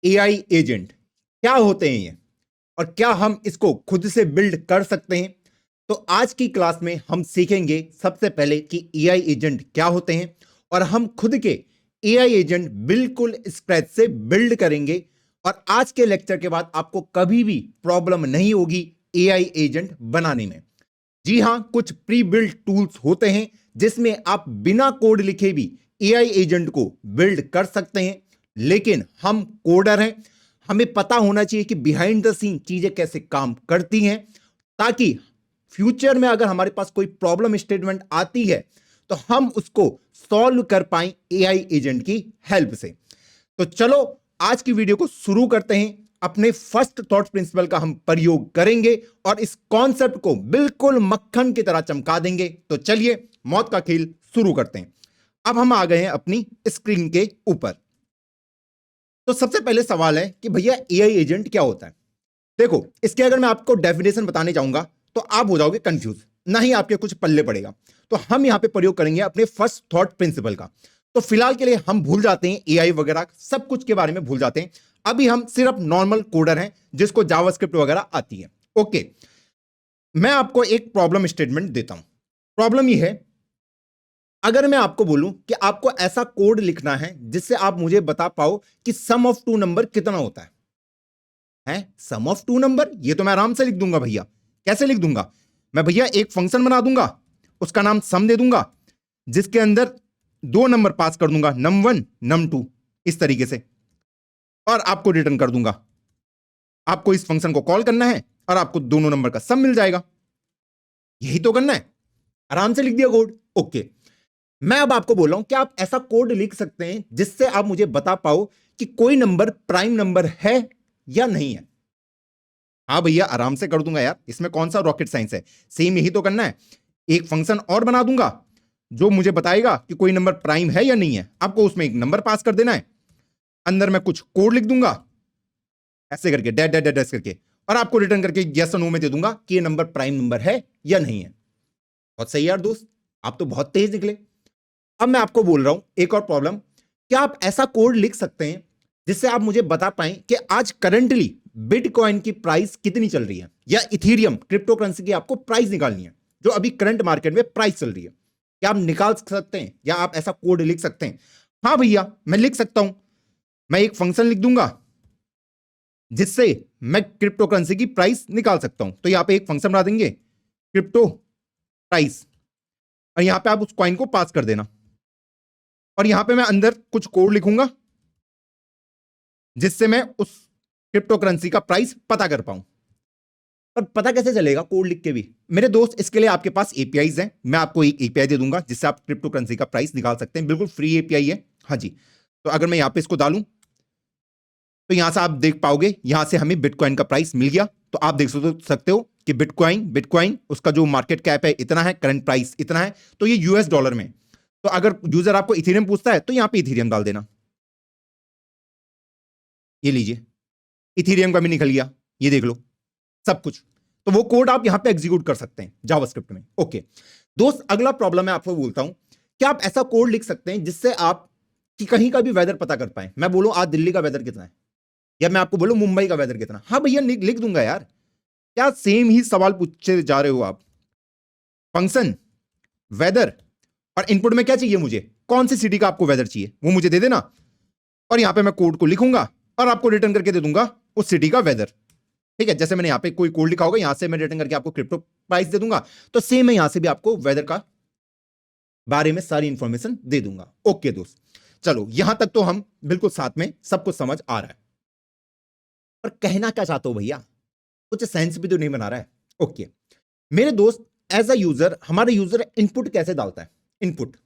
AI agent क्या होते हैं ये, और क्या हम इसको खुद से बिल्ड कर सकते हैं? तो आज की क्लास में हम सीखेंगे सबसे पहले कि एआई एजेंट क्या होते हैं, और हम खुद के एआई एजेंट बिल्कुल स्क्रैच से बिल्ड करेंगे। और आज के लेक्चर के बाद आपको कभी भी प्रॉब्लम नहीं होगी एआई एजेंट बनाने में। जी हां, कुछ प्री बिल्ड टूल्स होते हैं जिसमें आप बिना कोड लिखे भी एआई एजेंट को बिल्ड कर सकते हैं, लेकिन हम कोडर हैं, हमें पता होना चाहिए कि बिहाइंड द सीन चीजें कैसे काम करती हैं, ताकि फ्यूचर में अगर हमारे पास कोई प्रॉब्लम स्टेटमेंट आती है तो हम उसको सॉल्व कर पाए एआई एजेंट की हेल्प से। तो चलो आज की वीडियो को शुरू करते हैं। अपने फर्स्ट थॉट प्रिंसिपल का हम प्रयोग करेंगे और इस कॉन्सेप्ट को बिल्कुल मक्खन की तरह चमका देंगे। तो चलिए मौत का खेल शुरू करते हैं। अब हम आ गए हैं अपनी स्क्रीन के ऊपर। तो सबसे पहले सवाल है कि भैया एआई एजेंट क्या होता है। देखो, इसके अगर मैं आपको डेफिनेशन बताने जाऊंगा तो आप हो जाओगे कंफ्यूज, ना ही आपके कुछ पल्ले पड़ेगा। तो हम यहां पे प्रयोग करेंगे अपने फर्स्ट थॉट प्रिंसिपल का। तो फिलहाल के लिए हम भूल जाते हैं एआई वगैरह सब कुछ के बारे में भूल जाते हैं। अभी हम सिर्फ नॉर्मल कोडर हैं जिसको जावास्क्रिप्ट वगैरह आती है। ओके, मैं आपको एक प्रॉब्लम स्टेटमेंट देता हूं। प्रॉब्लम यह है, अगर मैं आपको बोलूं कि आपको ऐसा कोड लिखना है जिससे आप मुझे बता पाओ कि सम ऑफ टू नंबर कितना होता है सम ऑफ टू नंबर, ये तो मैं आराम से लिख दूंगा भैया। कैसे लिख दूंगा? मैं भैया एक फंक्शन बना दूंगा, उसका नाम सम दे दूंगा, जिसके अंदर दो नंबर पास कर दूंगा, num1 num2 इस तरीके से, और आपको रिटर्न कर दूंगा। आपको इस फंक्शन को कॉल करना है और आपको दोनों नंबर का सम मिल जाएगा। यही तो करना है, आराम से लिख दिया कोड। ओके, मैं अब आपको बोल रहा हूं कि आप ऐसा कोड लिख सकते हैं जिससे आप मुझे बता पाओ कि कोई नंबर प्राइम नंबर है या नहीं है। हाँ भैया, आराम से कर दूंगा यार, इसमें कौन सा रॉकेट साइंस है। सेम यही तो करना है। एक फंक्शन और बना दूंगा जो मुझे बताएगा कि कोई नंबर प्राइम है या नहीं है। आपको उसमें एक नंबर पास कर देना है, अंदर मैं कुछ कोड लिख दूंगा ऐसे करके डैश डैश डैश करके, और आपको रिटर्न करके यस और नो में दे दूंगा कि ये नंबर प्राइम नंबर है या नहीं है। बहुत सही यार दोस्त, आप तो बहुत तेज निकले। अब मैं आपको बोल रहा हूं एक और प्रॉब्लम, क्या आप ऐसा कोड लिख सकते हैं जिससे आप मुझे बता पाएं कि आज करंटली बिटकॉइन की प्राइस कितनी चल रही है, या इथेरियम क्रिप्टो करेंसी की आपको प्राइस निकालनी है जो अभी करंट मार्केट में प्राइस चल रही है। क्या आप निकाल सकते हैं, या आप ऐसा कोड लिख सकते हैं? हाँ भैया, मैं लिख सकता हूं। मैं एक फंक्शन लिख दूंगा जिससे मैं क्रिप्टो करेंसी की प्राइस निकाल सकता हूं। तो यहां पे एक फंक्शन बना देंगे क्रिप्टो प्राइस, और यहां पे आप उस कॉइन को पास कर देना, और यहां पे मैं अंदर कुछ कोड लिखूंगा जिससे मैं उस क्रिप्टो करेंसी का प्राइस पता कर पाऊं। पर पता कैसे चलेगा कोड लिख के भी? मेरे दोस्त, इसके लिए आपके पास एपीआईज हैं। मैं आपको एक एपीआई दे दूंगा जिससे आप क्रिप्टो करेंसी का प्राइस निकाल सकते हैं। बिल्कुल फ्री एपीआई है। हाँ जी, तो अगर मैं यहां पे इसको डालूं तो यहां से आप देख पाओगे, यहां से हमें बिटकॉइन का प्राइस मिल गया। तो आप देख सकते हो कि बिटकॉइन बिटकॉइन उसका जो मार्केट कैप है इतना है, करंट प्राइस इतना है। तो ये यूएस डॉलर में। तो अगर यूजर आपको इथेरियम पूछता है तो यहां पे इथेरियम डाल देना। ये लीजिए, इथेरियम का भी निकल गया, ये देख लो सब कुछ। तो वो कोड आप यहां पे एग्जीक्यूट कर सकते हैं जावास्क्रिप्ट में। ओके दोस्त, अगला प्रॉब्लम मैं आपको बोलता हूं, क्या आप ऐसा कोड लिख सकते हैं जिससे आप कि कहीं का भी वेदर पता कर पाए? मैं बोलूं आज दिल्ली का वेदर कितना है, या मैं आपको बोलूं मुंबई का वेदर कितना? हाँ भैया, लिख दूंगा यार। क्या सेम ही सवाल पूछे जा रहे हो आप? फंक्शन, वेदर, और इनपुट में क्या चाहिए मुझे, कौन सी सिटी का आपको वेदर चाहिए वो मुझे दे देना, और यहां पे मैं कोड को लिखूंगा और आपको रिटर्न करके दे दूंगा उस सिटी का वेदर। ठीक है, जैसे मैंने यहां पे कोई कोड लिखा होगा, यहां से मैं रिटर्न करके आपको क्रिप्टो प्राइस दे दूंगा, तो सेम मैं यहां से भी आपको वेदर का बारे में सारी इंफॉर्मेशन दे दूंगा। ओके दोस्त, चलो यहां तक तो हम बिल्कुल साथ में सब कुछ समझ आ रहा है। पर कहना क्या चाहते हो भैया, कुछ सेंस भी तो नहीं बना रहा है। ओके मेरे दोस्त, एज अ यूजर हमारा यूजर इनपुट कैसे डालता है? इनपुट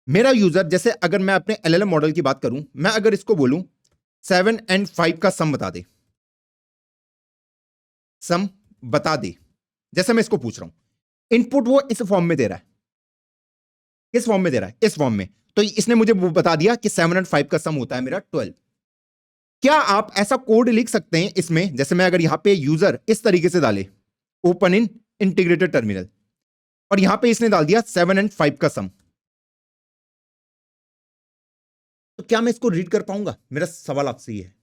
मेरा यूजर, जैसे अगर मैं अपने एलएलएम मॉडल की बात करूं, मैं अगर इसको बोलूं 7 और 5 का सम बता दे, सम बता दे, जैसे मैं इसको पूछ रहा हूं, इनपुट वो इस फॉर्म में दे रहा है। किस फॉर्म में दे रहा है? इस फॉर्म में। तो इसने मुझे वो बता दिया कि 7 और 5 का सम होता है मेरा 12। क्या आप ऐसा कोड लिख सकते हैं इसमें, जैसे मैं अगर यहां पे यूजर इस तरीके से डाले ओपन इन इंटीग्रेटेड टर्मिनल, और यहां पे इसने डाल दिया 7 और 5 का सम, तो क्या मैं इसको रीड कर पाऊंगा? मेरा सवाल आपसे ये है।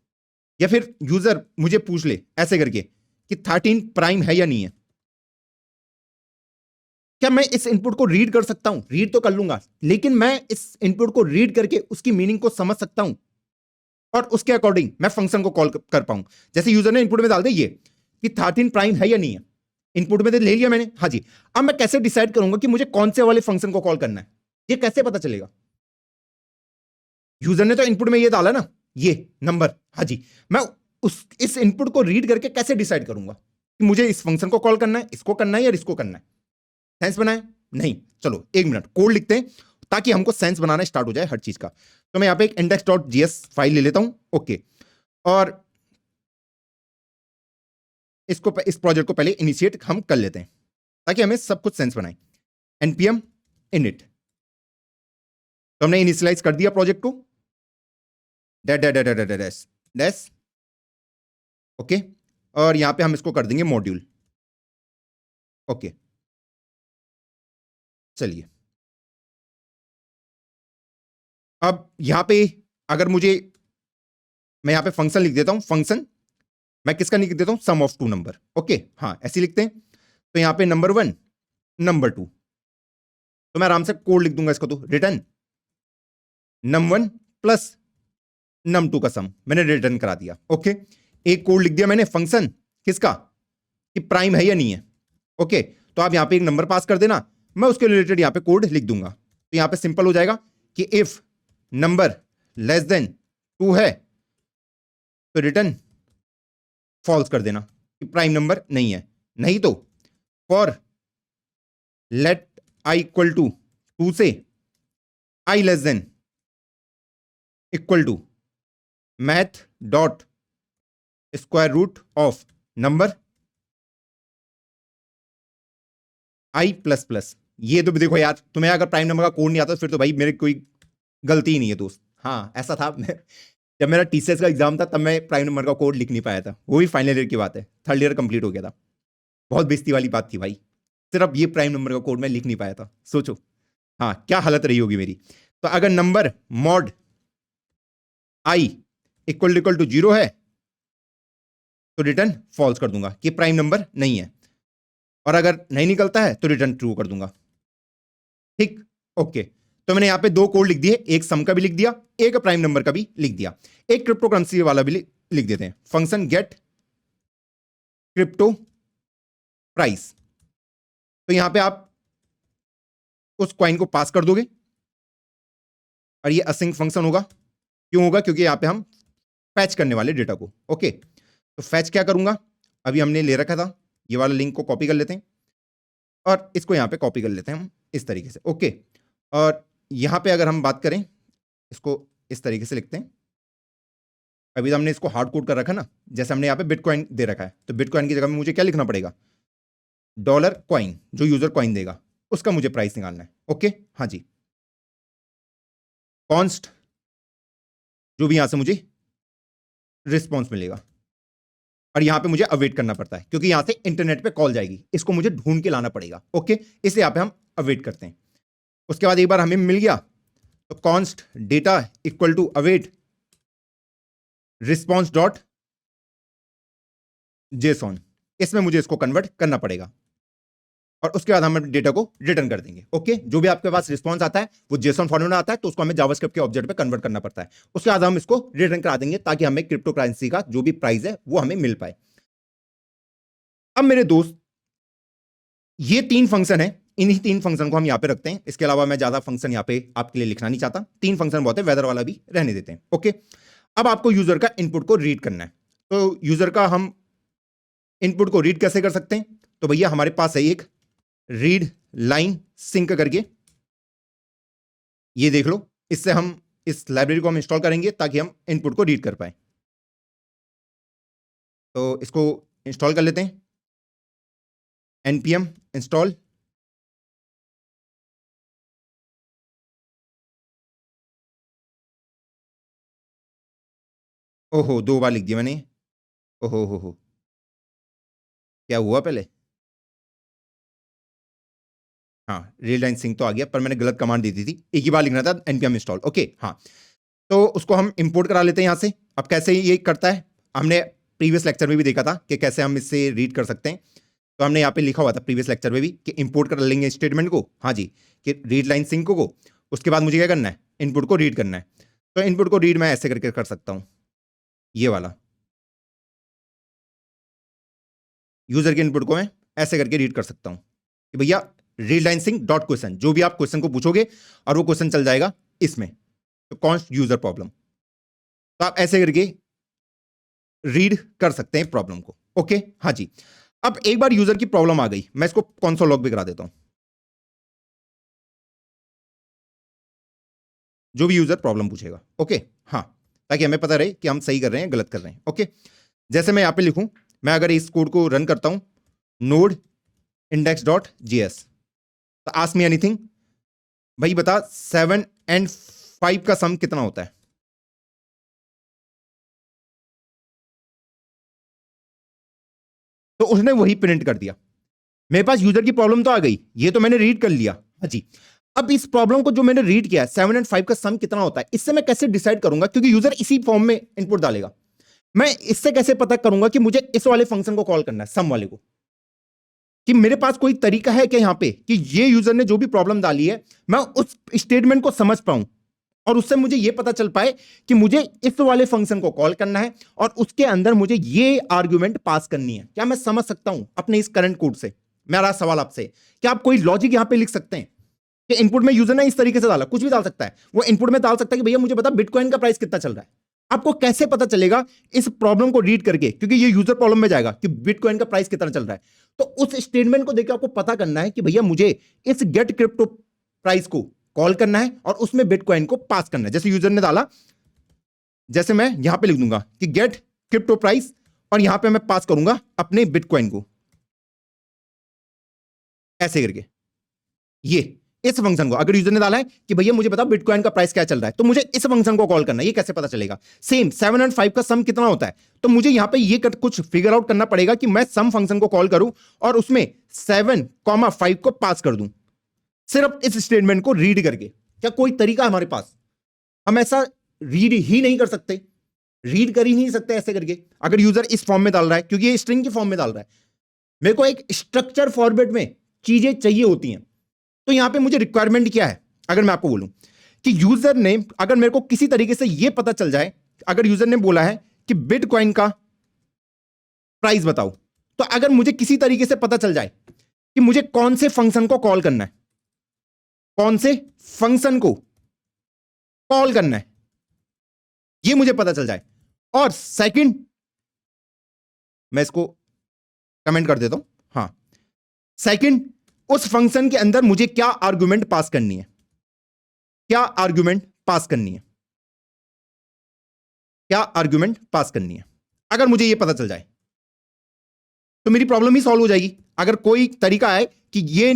या फिर यूजर मुझे पूछ ले ऐसे करके कि 13 प्राइम है या नहीं है, क्या मैं इस इनपुट को रीड कर सकता हूं? रीड तो कर लूंगा, लेकिन मैं इस इनपुट को रीड करके उसकी मीनिंग को समझ सकता हूं और उसके अकॉर्डिंग मैं फंक्शन को कॉल कर पाऊं। जैसे यूजर ने इनपुट में डाल दिया ये कि 13 प्राइम है या नहीं है, इनपुट में तो ले लिया मैंने, हाँ जी। अब मैं कैसे डिसाइड करूंगा कि मुझे कौन से वाले फंक्शन को कॉल करना है, ये कैसे पता चलेगा? यूजर ने तो इनपुट में ये डाला ना, ये नंबर, हाँ जी। मैं इस इनपुट को रीड करके कैसे डिसाइड करूंगा कि मुझे इस फंक्शन को कॉल करना है, इसको करना है या इसको करना है? सेंस बनाए? नहीं। चलो एक मिनट कोड लिखते हैं ताकि हमको सेंस बनाना स्टार्ट हो जाए हर चीज का। तो मैं यहां पे एक index.js फाइल ले लेता हूं, ओके। और इसको इस प्रोजेक्ट को पहले इनिशिएट हम कर लेते हैं ताकि हमें सब कुछ सेंस बनाए। npm init, तो हमने इनिशियलाइज कर दिया प्रोजेक्ट को, डैश, ओके। और यहां पे हम इसको कर देंगे मॉड्यूल, ओके। चलिए अब यहां पे अगर मुझे, मैं यहां पे फंक्शन लिख देता हूं, फंक्शन मैं किसका लिख देता हूं, सम ऑफ टू नंबर, ओके। हाँ ऐसे लिखते हैं। तो यहां पे नंबर 1 नंबर 2, तो मैं आराम से कोड लिख दूंगा इसको, तो रिटर्न num1 प्लस num2 का सम मैंने रिटर्न करा दिया, ओके। एक कोड लिख दिया मैंने फंक्शन किसका, कि प्राइम है या नहीं है, ओके। तो आप यहां पे एक नंबर पास कर देना, मैं उसके रिलेटेड यहां पे कोड लिख दूंगा। तो यहां पे सिंपल हो जाएगा कि इफ नंबर लेस देन 2 है तो रिटर्न फॉल्स कर देना कि प्राइम नंबर नहीं है, नहीं तो for let i equal to 2 से i less than equal to math dot square root of number i plus plus. ये तो देखो यार, तुम्हें अगर प्राइम नंबर का कोड नहीं आता फिर तो भाई मेरी कोई गलती ही नहीं है दोस्त। हाँ ऐसा था जब मेरा टीसीएस का एग्जाम था तब मैं प्राइम नंबर का कोड लिख नहीं पाया था, वो भी फाइनल ईयर की बात है, थर्ड ईयर कंप्लीट हो गया था। बहुत बेइज्जती वाली बात थी भाई, सिर्फ ये प्राइम नंबर का कोड मैं लिख नहीं पाया था, सोचो हाँ क्या हालत रही होगी मेरी। तो अगर number mod i equal to 0 है तो रिटर्न फॉल्स कर दूंगा कि प्राइम नंबर नहीं है, और अगर नहीं निकलता है तो रिटर्न ट्रू कर दूंगा, ठीक, ओके। तो मैंने यहां पे दो कोड लिख दिए, एक सम का भी लिख दिया, एक प्राइम नंबर का भी लिख दिया, एक क्रिप्टो करेंसी वाला भी लिख देते हैं, फंक्शन गेट क्रिप्टो प्राइस। तो यहां पे आप उस कॉइन को पास कर दोगे और ये असिंक फंक्शन होगा। क्यों होगा? क्योंकि यहां पे हम फैच करने वाले डेटा को, ओके। तो फैच क्या करूंगा, अभी हमने ले रखा था, ये वाला लिंक को कॉपी कर लेते हैं और इसको यहां पे कॉपी कर लेते हैं हम इस तरीके से, ओके। और यहां पे अगर हम बात करें, इसको इस तरीके से लिखते हैं। अभी तो हमने इसको हार्ड कोड कर रखा ना, जैसे हमने यहां पे बिटकॉइन दे रखा है, तो बिटकॉइन की जगह में मुझे क्या लिखना पड़ेगा, डॉलर कॉइन, जो यूजर कॉइन देगा उसका मुझे प्राइस निकालना है, ओके। हाँ जी, कॉन्स्ट जो भी यहां से मुझे रिस्पॉन्स मिलेगा, और यहां पे मुझे अवेट करना पड़ता है क्योंकि यहां से इंटरनेट पे कॉल जाएगी, इसको मुझे ढूंढ के लाना पड़ेगा, ओके। इसलिए यहां पे हम अवेट करते हैं। उसके बाद एक बार हमें मिल गया तो const data equal to await response dot JSON, इसमें मुझे इसको कन्वर्ट करना पड़ेगा और उसके बाद हम डेटा को रिटर्न कर देंगे, ओके। जो भी आपके पास रिस्पॉन्स आता है वो जेसॉन फॉर्मेट में आता है, तो उसको हमें जावास्क्रिप्ट के ऑब्जेक्ट पे कन्वर्ट करना पड़ता है। उसके बाद हम इसको रिटर्न करा देंगे ताकि हमें क्रिप्टो करेंसी का जो भी प्राइस है वो हमें मिल पाए। अब मेरे दोस्त, ये 3 फंक्शन है, इन्हीं 3 फंक्शन को हम यहां पे रखते हैं। इसके अलावा मैं ज्यादा फंक्शन यहां पे आपके लिए लिखना नहीं चाहता, 3 फंक्शन बहुत है, वेदर वाला भी रहने देते हैं, ओके। अब आपको यूजर का इनपुट को रीड करना है, तो यूजर का हम इनपुट को रीड कैसे कर सकते हैं? तो भैया हमारे पास है एक रीड लाइन सिंक करके, ये देख लो, इससे हम इस लाइब्रेरी को हम इंस्टॉल करेंगे ताकि हम इनपुट को रीड कर पाए। तो इसको इंस्टॉल कर लेते हैं, npm इंस्टॉल। ओहो 2 बार लिख दिया मैंने, ओहो हो, क्या हुआ पहले? हाँ रीड लाइन सिंक तो आ गया, पर मैंने गलत कमांड दे दी थी, एक ही बार लिखना था npm इंस्टॉल, ओके। हाँ तो उसको हम इंपोर्ट करा लेते हैं यहां से। अब कैसे ये करता है, हमने प्रीवियस लेक्चर में भी देखा था कि कैसे हम इससे रीड कर सकते हैं। तो हमने यहाँ पे लिखा हुआ था प्रीवियस लेक्चर में भी कि इंपोर्ट कर लेंगे स्टेटमेंट को, हाँ जी, कि रीड लाइन सिंक को, उसके बाद मुझे क्या करना है, इनपुट को रीड करना है। तो इनपुट को रीड मैं ऐसे करके कर सकता हूं, ये वाला यूजर के इनपुट को मैं ऐसे करके रीड कर सकता हूं कि भैया read line sync dot question, जो भी आप क्वेश्चन को पूछोगे और वो क्वेश्चन चल जाएगा इसमें, तो कॉन्स्ट यूजर प्रॉब्लम। तो आप ऐसे करके रीड कर सकते हैं प्रॉब्लम को। ओके, हाँ जी। अब एक बार यूजर की प्रॉब्लम आ गई, मैं इसको कंसोल लॉग भी करा देता हूं, जो भी यूजर प्रॉब्लम पूछेगा। ओके, हाँ, ताकि हमें पता रहे कि हम सही कर रहे हैं गलत कर रहे हैं। ओके, जैसे मैं यहां पे लिखूं, मैं अगर इस कोड को रन करता हूं, नोड index.js, तो आस्क मी एनीथिंग, भाई बता 7 and 5 का सम कितना होता है। तो उसने वही प्रिंट कर दिया। मेरे पास यूजर की प्रॉब्लम तो आ गई, ये तो मैंने रीड कर लिया, हाँ जी। अब इस प्रॉब्लम को जो मैंने रीड किया 7 and 5 का सम कितना होता है, इससे मैं कैसे डिसाइड करूंगा, क्योंकि यूजर इसी फॉर्म में इनपुट डालेगा। मैं इससे कैसे पता करूंगा कि मुझे इस वाले फंक्शन को कॉल करना है, सम वाले को, कि मेरे पास कोई तरीका है कि यहां पे कि ये यूजर ने जो भी प्रॉब्लम डाली है मैं उस स्टेटमेंट को समझ पाऊं और उससे मुझे ये पता चल पाए कि मुझे इस वाले फंक्शन को कॉल करना है और उसके अंदर मुझे ये आर्गुमेंट पास करनी है। क्या मैं समझ सकता हूं अपने इस करंट कोड से? मेरा सवाल आपसे, क्या आप कोई लॉजिक यहां पे लिख सकते हैं कि इनपुट में यूजर ने इस तरीके से डाला, कुछ भी डाल सकता है, वो इनपुट में डाल सकता है कि भैया मुझे बता बिटकॉइन का प्राइस कितना चल रहा है। आपको कैसे पता चलेगा इस प्रॉब्लम को रीड करके, क्योंकि ये यूजर प्रॉब्लम में जाएगा कि बिटकॉइन का प्राइस कितना चल रहा है। तो उस स्टेटमेंट को देखकर आपको पता करना है कि भैया मुझे इस गेट क्रिप्टो प्राइस को कॉल करना है और उसमें बिटकॉइन को पास करना है। जैसे यूजर ने डाला, जैसे मैं यहां पे लिख दूंगा कि गेट क्रिप्टो प्राइस और यहां पे मैं पास करूंगा अपने बिटकॉइन को, ऐसे करके ये इस फंक्शन को, अगर यूजर ने डाला है कि भैया मुझे बताओ बिटकॉइन का प्राइस क्या चल रहा है, तो मुझे इस फंक्शन को कॉल करना है। ये कैसे पता चलेगा? सेम 7 and 5 का सम कितना होता है, तो मुझे यहां पे ये कुछ फिगर आउट करना पड़ेगा कि मैं सम फंक्शन को कॉल करूं और उसमें 7, 5 को पास कर दूं, सिर्फ इस स्टेटमेंट को रीड करके। क्या कोई तरीका हमारे पास? हम ऐसा रीड ही नहीं कर सकते, रीड कर ही नहीं सकते ऐसे करके, अगर यूजर इस फॉर्म में डाल रहा है, क्योंकि ये स्ट्रिंग की फॉर्म में डाल रहा है। मेरे को एक स्ट्रक्चर फॉर्मेट में चीजें चाहिए होती हैं। तो यहां पे मुझे रिक्वायरमेंट क्या है, अगर मैं आपको बोलूं कि यूजर ने, अगर मेरे को किसी तरीके से यह पता चल जाए, अगर यूजर ने बोला है कि बिटकॉइन का प्राइस बताओ, तो अगर मुझे किसी तरीके से पता चल जाए कि मुझे कौन से फंक्शन को कॉल करना है, कौन से फंक्शन को कॉल करना है, यह मुझे पता चल जाए। और सेकंड, मैं इसको कमेंट कर देता हूं, हां, सेकंड, उस फंक्शन के अंदर मुझे क्या आर्गुमेंट पास करनी है, क्या आर्गुमेंट पास करनी है, क्या आर्गुमेंट पास करनी है। अगर मुझे यह पता चल जाए तो मेरी प्रॉब्लम ही सॉल्व हो जाएगी। अगर कोई तरीका है कि ये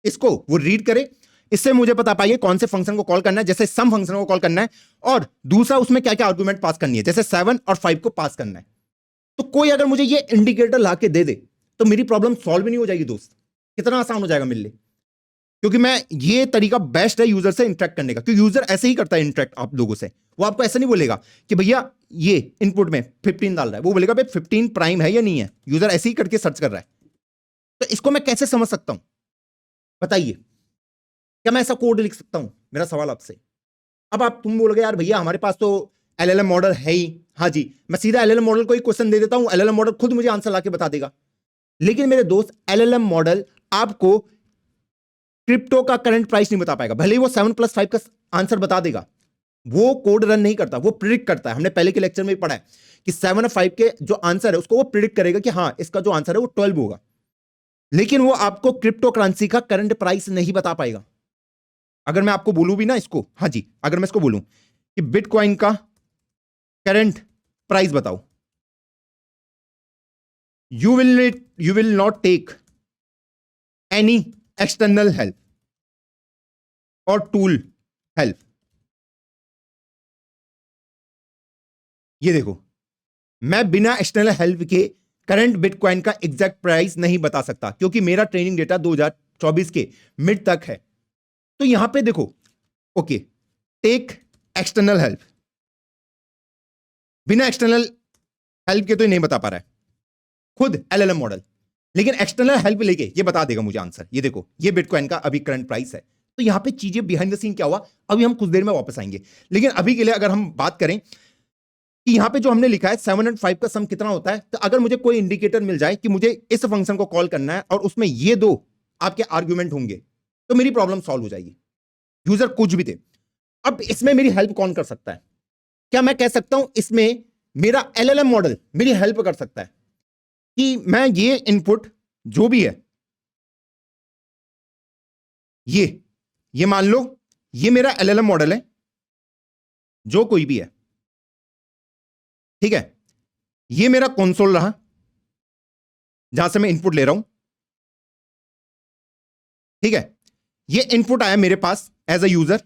इसको वो रीड करे, इससे मुझे पता पाइए कौन से फंक्शन को कॉल करना है, जैसे सम फंक्शन को कॉल करना है, और दूसरा उसमें क्या क्या आर्गुमेंट पास करनी है, जैसे 7 और 5 को पास करना है। तो कोई अगर मुझे ये इंडिकेटर ला के दे दे तो मेरी प्रॉब्लम सॉल्व भी नहीं हो जाएगी दोस्त। कितना आसान हो जाएगा मेरे लिए, क्योंकि मैं, ये तरीका बेस्ट है यूजर से इंटरेक्ट करने का, क्योंकि यूजर ऐसे ही करता है इंटरेक्ट आप लोगों से। वो आपको ऐसा नहीं बोलेगा कि भैया ये इनपुट में 15 डाल रहा है, वो बोलेगा भाई 15 प्राइम है या नहीं है। यूजर ऐसे ही करके सर्च कर रहा है। तो इसको मैं कैसे समझ सकता हूं, बताइए? क्या मैं ऐसा कोड लिख सकता हूं? मेरा सवाल आपसे। अब तुम बोलोगे यार भैया हमारे पास तो एलएलएम मॉडल है ही। हाँ जी, मैं सीधा एलएलएम मॉडल को ही क्वेश्चन दे देता हूं, एलएलएम मॉडल खुद मुझे आंसर लाके बता देगा। लेकिन मेरे दोस्त, एलएलएम मॉडल आपको क्रिप्टो का करंट प्राइस नहीं बता पाएगा। भले ही वो 7 + 5 का आंसर बता देगा, वो कोड रन नहीं करता, वो प्रिडिक्ट करता है। हमने पहले के लेक्चर में भी पढ़ा है कि 7 और 5 के जो आंसर है उसको वो प्रिडिक्ट करेगा कि हाँ इसका जो आंसर है वो 12 होगा। लेकिन वो आपको क्रिप्टो करेंसी का करंट प्राइस नहीं बता पाएगा। अगर मैं आपको बोलूं भी ना इसको, हाँ जी, अगर मैं इसको बोलूं कि बिटकॉइन का करंट प्राइस बताओ, you will not take any external help और टूल हेल्प। ये देखो, मैं बिना एक्सटर्नल हेल्प के करंट बिटकॉइन का एग्जैक्ट प्राइस नहीं बता सकता, क्योंकि मेरा ट्रेनिंग डेटा 2024 के मिड तक है। तो यहां पे देखो, ओके, टेक एक्सटर्नल हेल्प, बिना एक्सटर्नल हेल्प के तो ये नहीं बता पा रहा है, खुद एलएलएम मॉडल, लेकिन एक्सटर्नल हेल्प लेके ये बता देगा मुझे आंसर। ये देखो, ये बिटकॉइन का अभी करंट प्राइस है। तो यहां पे चीजें बिहाइंड द सीन क्या हुआ, अभी हम कुछ देर में वापस आएंगे। लेकिन अभी के लिए अगर हम बात करें कि यहां पे जो हमने लिखा है 705 का सम कितना होता है, तो अगर मुझे कोई इंडिकेटर मिल जाए कि मुझे इस फंक्शन को कॉल करना है और उसमें ये दो आपके आर्ग्यूमेंट होंगे, तो मेरी प्रॉब्लम सॉल्व हो जाएगी। यूजर कुछ भी दे। अब इसमें मेरी हेल्प कौन कर सकता है? क्या मैं कह सकता हूं इसमें मेरा एलएलएम मॉडल मेरी हेल्प कर सकता है कि मैं ये इनपुट जो भी है, ये मान लो ये मेरा एलएलएम मॉडल है, जो कोई भी है, ठीक है, ये मेरा कंसोल रहा जहां से मैं इनपुट ले रहा हूं, ठीक है, ये इनपुट आया मेरे पास एज अ यूजर,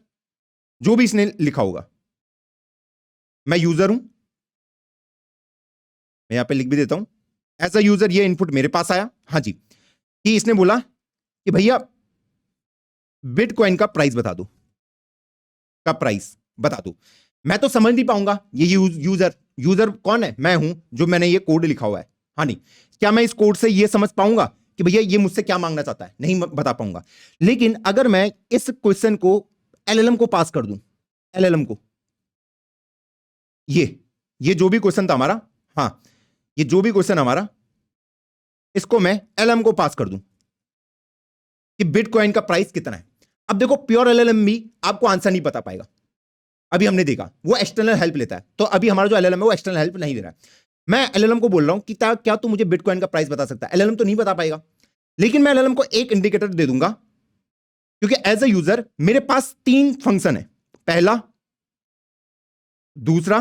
जो भी इसने लिखा होगा, मैं यूजर हूं, मैं यहां पे लिख भी देता हूं एज अ यूजर, ये इनपुट मेरे पास आया, हां जी, कि इसने बोला कि भैया बिटकॉइन का प्राइस बता दो, का प्राइस बता दो। मैं तो समझ नहीं पाऊंगा ये यूजर कौन है, मैं हूं जो मैंने ये कोड लिखा हुआ है, हाँ नहीं, क्या मैं इस कोड से ये समझ पाऊंगा कि भैया ये मुझसे क्या मांगना चाहता है? नहीं बता पाऊंगा। लेकिन अगर मैं इस क्वेश्चन को एलएलएम को पास कर दूं, एलएलएम को, ये जो भी क्वेश्चन था हमारा, हाँ, ये जो भी क्वेश्चन हमारा, इसको मैं एलएलएम को पास कर दूं कि बिटकॉइन का प्राइस कितना है। अब देखो, प्योर एलएलएम भी आपको आंसर नहीं बता पाएगा। अभी हमने देखा वो एक्सटर्नल हेल्प लेता है, तो अभी हमारा जो एलएलएम है वो एक्सटर्नल हेल्प नहीं दे रहा है। मैं एलएलएम को बोल रहा हूं कि क्या तू मुझे बिटकॉइन का प्राइस बता सकता है? एलएलएम तो नहीं बता पाएगा, लेकिन मैं एलएलएम को एक इंडिकेटर दे दूंगा, क्योंकि एज अ यूजर मेरे पास तीन फंक्शन है, पहला, दूसरा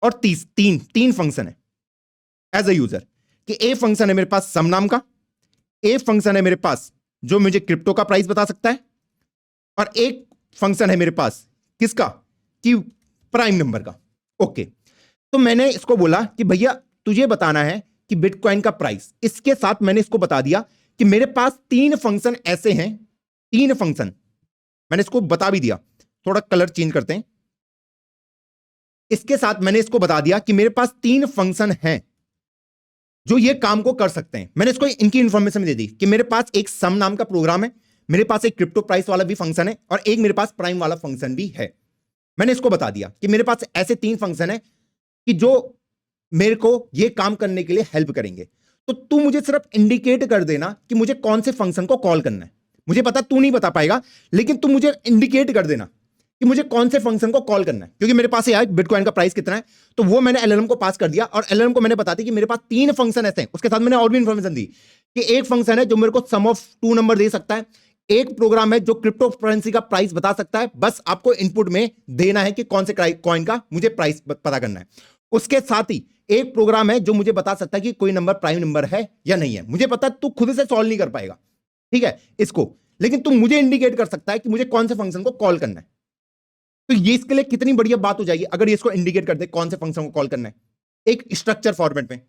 और तीन फंक्शन है एज अ यूजर। कि ए फंक्शन है मेरे पास सम नाम का, ए फंक्शन है मेरे पास जो मुझे क्रिप्टो का प्राइस बता सकता है, और एक फंक्शन है मेरे पास किसका, कि प्राइम नंबर का। ओके, तो मैंने इसको बोला कि भैया तुझे बताना है कि बिटकॉइन का प्राइस, इसके साथ मैंने इसको बता दिया कि मेरे पास तीन फंक्शन ऐसे हैं, तीन फंक्शन मैंने इसको बता भी दिया। थोड़ा कलर चेंज करते हैं। इसके साथ मैंने इसको बता दिया कि मेरे पास तीन फंक्शन हैं जो ये काम को कर सकते हैं। मैंने इसको इनकी इंफॉर्मेशन दे दी कि मेरे पास एक सम नाम का प्रोग्राम है, मेरे पास एक क्रिप्टो प्राइस वाला भी फंक्शन है, और एक मेरे पास प्राइम वाला फंक्शन भी है। मैंने इसको बता दिया कि मेरे पास ऐसे तीन फंक्शन है कि जो मेरे को ये काम करने के लिए हेल्प करेंगे। तो तू मुझे सिर्फ इंडिकेट कर देना कि मुझे कौन से फंक्शन को कॉल करना है। मुझे पता तू नहीं बता पाएगा, लेकिन तू मुझे इंडिकेट कर देना कि मुझे कौन से फंक्शन को कॉल करना है। क्योंकि मेरे पास ये बिटकॉइन का प्राइस कितना है, तो वो मैंने एलएलएम को पास कर दिया, और एलएलएम को मैंने बता दी कि मेरे पास तीन फंक्शन ऐसे हैं। उसके साथ मैंने और भी इंफॉर्मेशन दी कि एक फंक्शन है जो मेरे को सम ऑफ टू नंबर दे सकता है, एक प्रोग्राम है जो क्रिप्टो करेंसी का प्राइस बता सकता है। बस आपको इनपुट में देना है कि कौन से कॉइन का मुझे प्राइस पता करना है। उसके साथ ही एक प्रोग्राम है जो मुझे बता सकता है कि कोई नंबर प्राइम नंबर है या नहीं है। मुझे पता तू खुद से सॉल्व नहीं कर पाएगा, ठीक है, इसको, लेकिन तू मुझे इंडिकेट कर सकता है कि मुझे कौन से फंक्शन को कॉल करना है। तो ये इसके लिए कितनी बढ़िया बात हो जाएगी अगर ये इसको इंडिकेट कर दे कौन से फंक्शन को कॉल करना है एक स्ट्रक्चर फॉर्मेट में।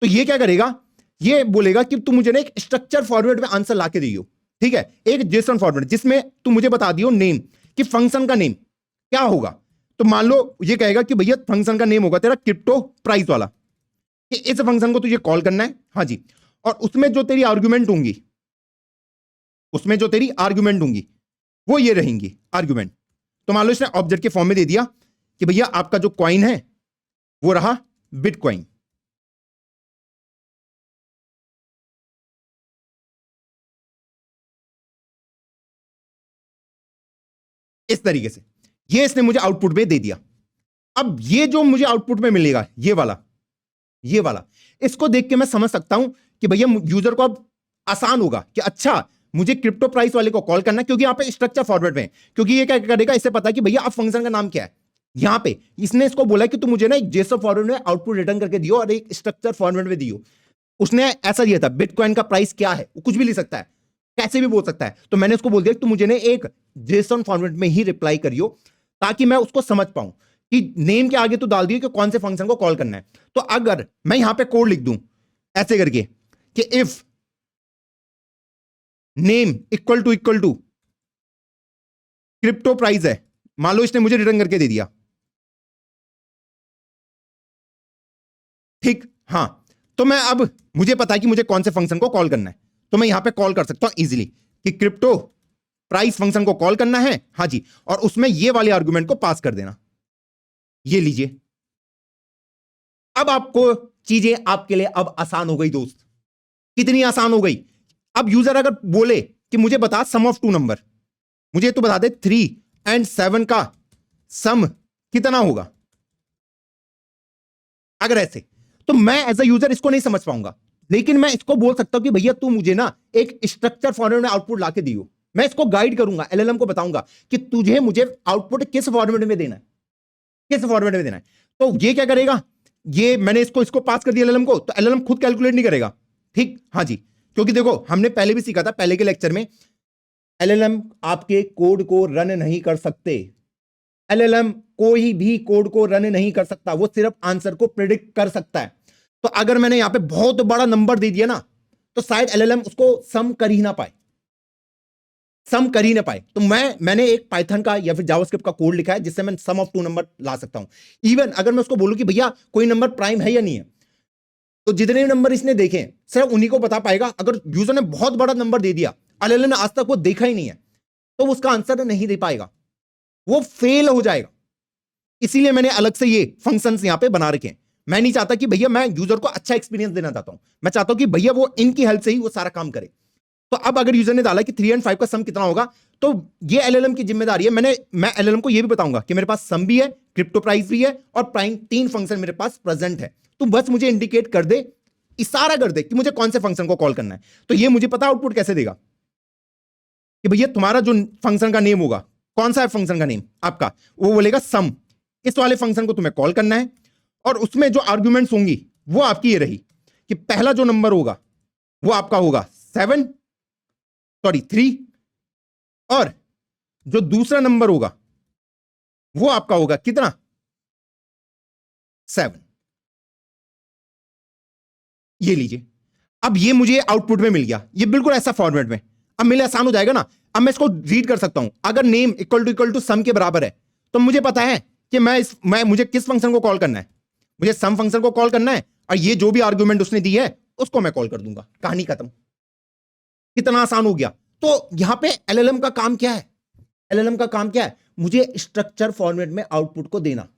तो ये क्या करेगा, ये बोलेगा कि तू मुझे ना एक स्ट्रक्चर फॉर्मेट में आंसर लाके दियो, ठीक है, एक जेसन फॉर्मेट जिसमें तू मुझे बता दियो नेम, कि फंक्शन का नेम क्या होगा। तो मान लो ये कहेगा कि भैया फंक्शन का नेम होगा तेरा क्रिप्टो प्राइस वाला, कि इस फंक्शन को तुझे कॉल करना है, हाँ जी, और उसमें जो तेरी आर्गुमेंट होंगी, उसमें जो तेरी आर्गुमेंट होंगी वो ये रहेंगी आर्गुमेंट। तो मान लो इसने ऑब्जेक्ट के फॉर्म में दे दिया कि भैया आपका जो कॉइन है वो रहा बिटकॉइन। इस तरीके से ये इसने मुझे आउटपुट में दे दिया। अब ये जो मुझे आउटपुट में मिलेगा ये वाला इसको देख के मैं समझ सकता हूं कि भैया यूजर को अब आसान होगा कि अच्छा मुझे क्रिप्टो प्राइस वाले को कॉल करना है, क्योंकि यहां पे स्ट्रक्चर फॉर्मेट में, क्योंकि ये क्या करेगा, इससे पता है कि भैया अब फंक्शन का नाम क्या है। यहां पे इसने इसको बोला कि तू मुझे ना एक जेसॉन फॉर्मेट में आउटपुट रिटर्न करके दियो और एक स्ट्रक्चर फॉर्मेट में दियो। उसने ऐसा दिया था बिटकॉइन का प्राइस क्या है, वो कुछ भी लिख सकता है, कैसे भी बोल सकता है। तो मैंने उसको बोल दिया कि तू मुझे ने एक जेसन फॉर्मेट में ही रिप्लाई करियो, ताकि मैं उसको समझ पाऊं कि नेम के आगे तो डाल दिए कि कौन से फंक्शन को कॉल करना है। तो अगर मैं यहां पे कोड लिख दूं ऐसे करके कि if name equal to crypto price है, मान लो इसने मुझे रिटर्न करके दे दिया, ठीक, हाँ। तो मैं अब मुझे पता है कि मुझे कौन से फंक्शन को कॉल करना है, तो मैं यहां पे कॉल कर सकता हूं इजीली कि क्रिप्टो प्राइस फंक्शन को कॉल करना है, हाँ जी, और उसमें ये वाले आर्गुमेंट को पास कर देना। ये लीजिए, अब आपको चीजें आपके लिए अब आसान हो गई दोस्त। कितनी आसान हो गई। अब यूजर अगर बोले कि मुझे बता सम ऑफ टू नंबर, मुझे तो बता दे 3 और 7 का सम कितना होगा, अगर ऐसे, तो मैं एज अ यूजर इसको नहीं समझ पाऊंगा। लेकिन मैं इसको बोल सकता हूं कि भैया तू मुझे ना एक स्ट्रक्चर फॉर्मेट में आउटपुट लाके दियो, मैं इसको गाइड करूंगा, एलएलएम को बताऊंगा कि तुझे मुझे आउटपुट किस फॉर्मेट में देना है, किस फॉर्मेट में देना है। तो ये क्या करेगा, ये मैंने इसको इसको पास कर दिया एलएलएम को, तो एलएलएम खुद कैलकुलेट नहीं करेगा। ठीक, हाँ जी, क्योंकि देखो हमने पहले भी सीखा था, पहले के लेक्चर में, एलएलएम आपके कोड को रन नहीं कर सकते। एलएलएम कोई भी कोड को रन नहीं कर सकता, वो सिर्फ आंसर को प्रिडिक्ट कर सकता है। तो अगर मैंने यहां पे बहुत बड़ा नंबर दे दिया ना, तो शायद एलएलएम उसको सम कर ही ना पाए, सम कर ही ना पाए। तो मैंने एक पाइथन का या फिर जावास्क्रिप्ट का कोड लिखा है जिससे मैं सम ऑफ टू नंबर ला सकता हूं। इवन अगर मैं उसको बोलूं कि भैया कोई नंबर प्राइम है या नहीं है, तो जितने नंबर इसने देखे सिर्फ उन्हीं को बता पाएगा। अगर यूजर ने बहुत बड़ा नंबर दे दिया, एलएलएम ने आज तक वो देखा ही नहीं है, तो उसका आंसर नहीं दे पाएगा, वो फेल हो जाएगा। इसीलिए मैंने अलग से ये फंक्शंस यहां पे बना रखे हैं। मैं नहीं चाहता कि भैया, मैं यूजर को अच्छा एक्सपीरियंस देना चाहता हूं, मैं चाहता हूं कि भैया वो इनकी हेल्प से ही वो सारा काम करे। तो अब अगर यूजर ने डाला कि 3 और 5 का सम कितना होगा, तो ये एलएलएम की जिम्मेदारी है। मैं एलएलएम को ये भी बताऊंगा कि मेरे पास सम भी है, क्रिप्टो प्राइस भी है और प्राइम, 3 फंक्शन मेरे पास प्रेजेंट है। तो बस मुझे इंडिकेट कर दे, इशारा कर दे कि मुझे कौन से फंक्शन को कॉल करना है। तो ये मुझे पता आउटपुट कैसे देगा कि भैया तुम्हारा जो फंक्शन का नेम होगा, कौन सा है फंक्शन का नेम आपका, वो बोलेगा सम, इस वाले फंक्शन को तुम्हें कॉल करना है। और उसमें जो आर्ग्यूमेंट्स होंगी वो आपकी ये रही कि पहला जो नंबर होगा वो आपका होगा 3, और जो दूसरा नंबर होगा वो आपका होगा कितना, 7। ये लीजिए, अब ये मुझे आउटपुट में मिल गया, ये बिल्कुल ऐसा फॉर्मेट में। अब मेरे आसान हो जाएगा ना, अब मैं इसको रीड कर सकता हूं। अगर नेम इक्वल टू सम के बराबर है, तो मुझे पता है कि मुझे किस फंक्शन को कॉल करना है, मुझे सम फंक्शन को कॉल करना है, और ये जो भी आर्गुमेंट उसने दी है उसको मैं कॉल कर दूंगा, कहानी खत्म। कितना आसान हो गया। तो यहां पे एलएलएम का काम क्या है, एलएलएम का काम क्या है, मुझे स्ट्रक्चर फॉर्मेट में आउटपुट को देना।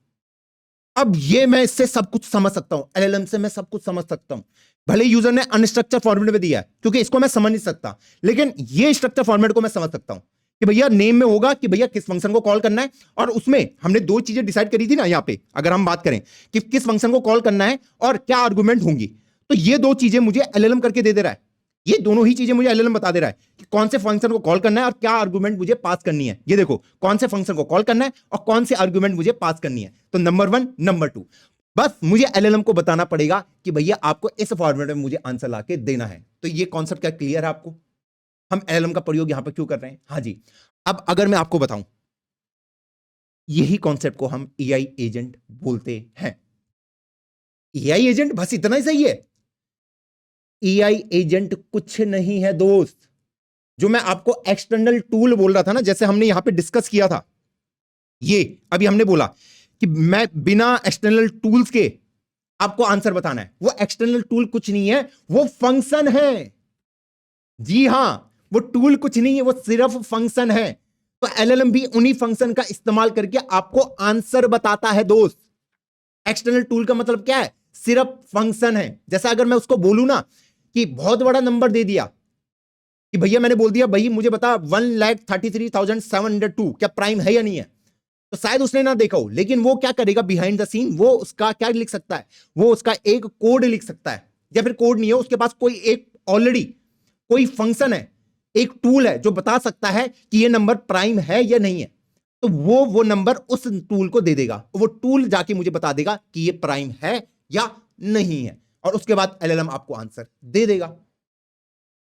अब ये मैं इससे सब कुछ समझ सकता हूं, एलएलएम से मैं सब कुछ समझ सकता हूं। भले यूजर ने अनस्ट्रक्चर फॉर्मेट में दिया है, क्योंकि इसको मैं समझ नहीं सकता, लेकिन ये स्ट्रक्चर फॉर्मेट को मैं समझ सकता हूं कि भैया नेम में होगा कि भैया किस फंक्शन को कॉल करना है। और उसमें हमने 2 चीजें डिसाइड करी थी ना, यहां पे अगर हम बात करें कि किस फंक्शन को कॉल करना है और क्या आर्गुमेंट होंगी, तो ये 2 चीजें मुझे एलएलएम करके दे रहा है। ये दोनों ही चीजें मुझे एलएलएम बता दे रहा है कि कौन से फंक्शन को कॉल करना है और क्या आर्गुमेंट मुझे पास करनी है। ये देखो, कौन से फंक्शन को कॉल करना है और कौन से आर्गुमेंट मुझे पास करनी है। तो नंबर 1, नंबर 2, बस मुझे एलएलएम को बताना पड़ेगा कि भैया आपको इस फॉर्मेट में मुझे आंसर लाके देना है। तो ये कॉन्सेप्ट क्या क्लियर है आपको, हम एलएलएम का प्रयोग यहां पर क्यों कर रहे हैं। हाँ जी, अब अगर मैं आपको बताऊं, यही कॉन्सेप्ट को हम एआई एजेंट बोलते हैं। एआई एजेंट बस इतना ही सही है। एआई एजेंट कुछ नहीं है दोस्त। जो मैं आपको एक्सटर्नल टूल बोल रहा था ना, जैसे हमने यहां पे डिस्कस किया था, ये अभी हमने बोला कि मैं बिना एक्सटर्नल टूल्स के आपको आंसर बताना है, वो एक्सटर्नल टूल कुछ नहीं है, वो फंक्शन है। जी हां, वो टूल कुछ नहीं है, वो सिर्फ फंक्शन है। तो एलएलएम भी उन्हीं फंक्शन का इस्तेमाल करके आपको आंसर बताता है दोस्त। एक्सटर्नल टूल का मतलब क्या है, सिर्फ फंक्शन है। जैसा अगर मैं उसको बोलूं ना कि बहुत बड़ा नंबर दे दिया कि भैया, मैंने बोल दिया भाई मुझे बता 1,33,702 क्या प्राइम है या नहीं है, तो शायद उसने ना देखा हो, लेकिन वो क्या करेगा बिहाइंड द सीन, वो उसका क्या लिख सकता है, वो उसका एक कोड लिख सकता है। या फिर कोड नहीं है, उसके पास कोई एक ऑलरेडी कोई फंक्शन है, एक टूल है जो बता सकता है कि ये नंबर प्राइम है या नहीं है। तो वो नंबर उस टूल को दे देगा, वो टूल जाके मुझे बता देगा कि ये प्राइम है या नहीं है, और उसके बाद एलएलएम आपको आंसर दे देगा।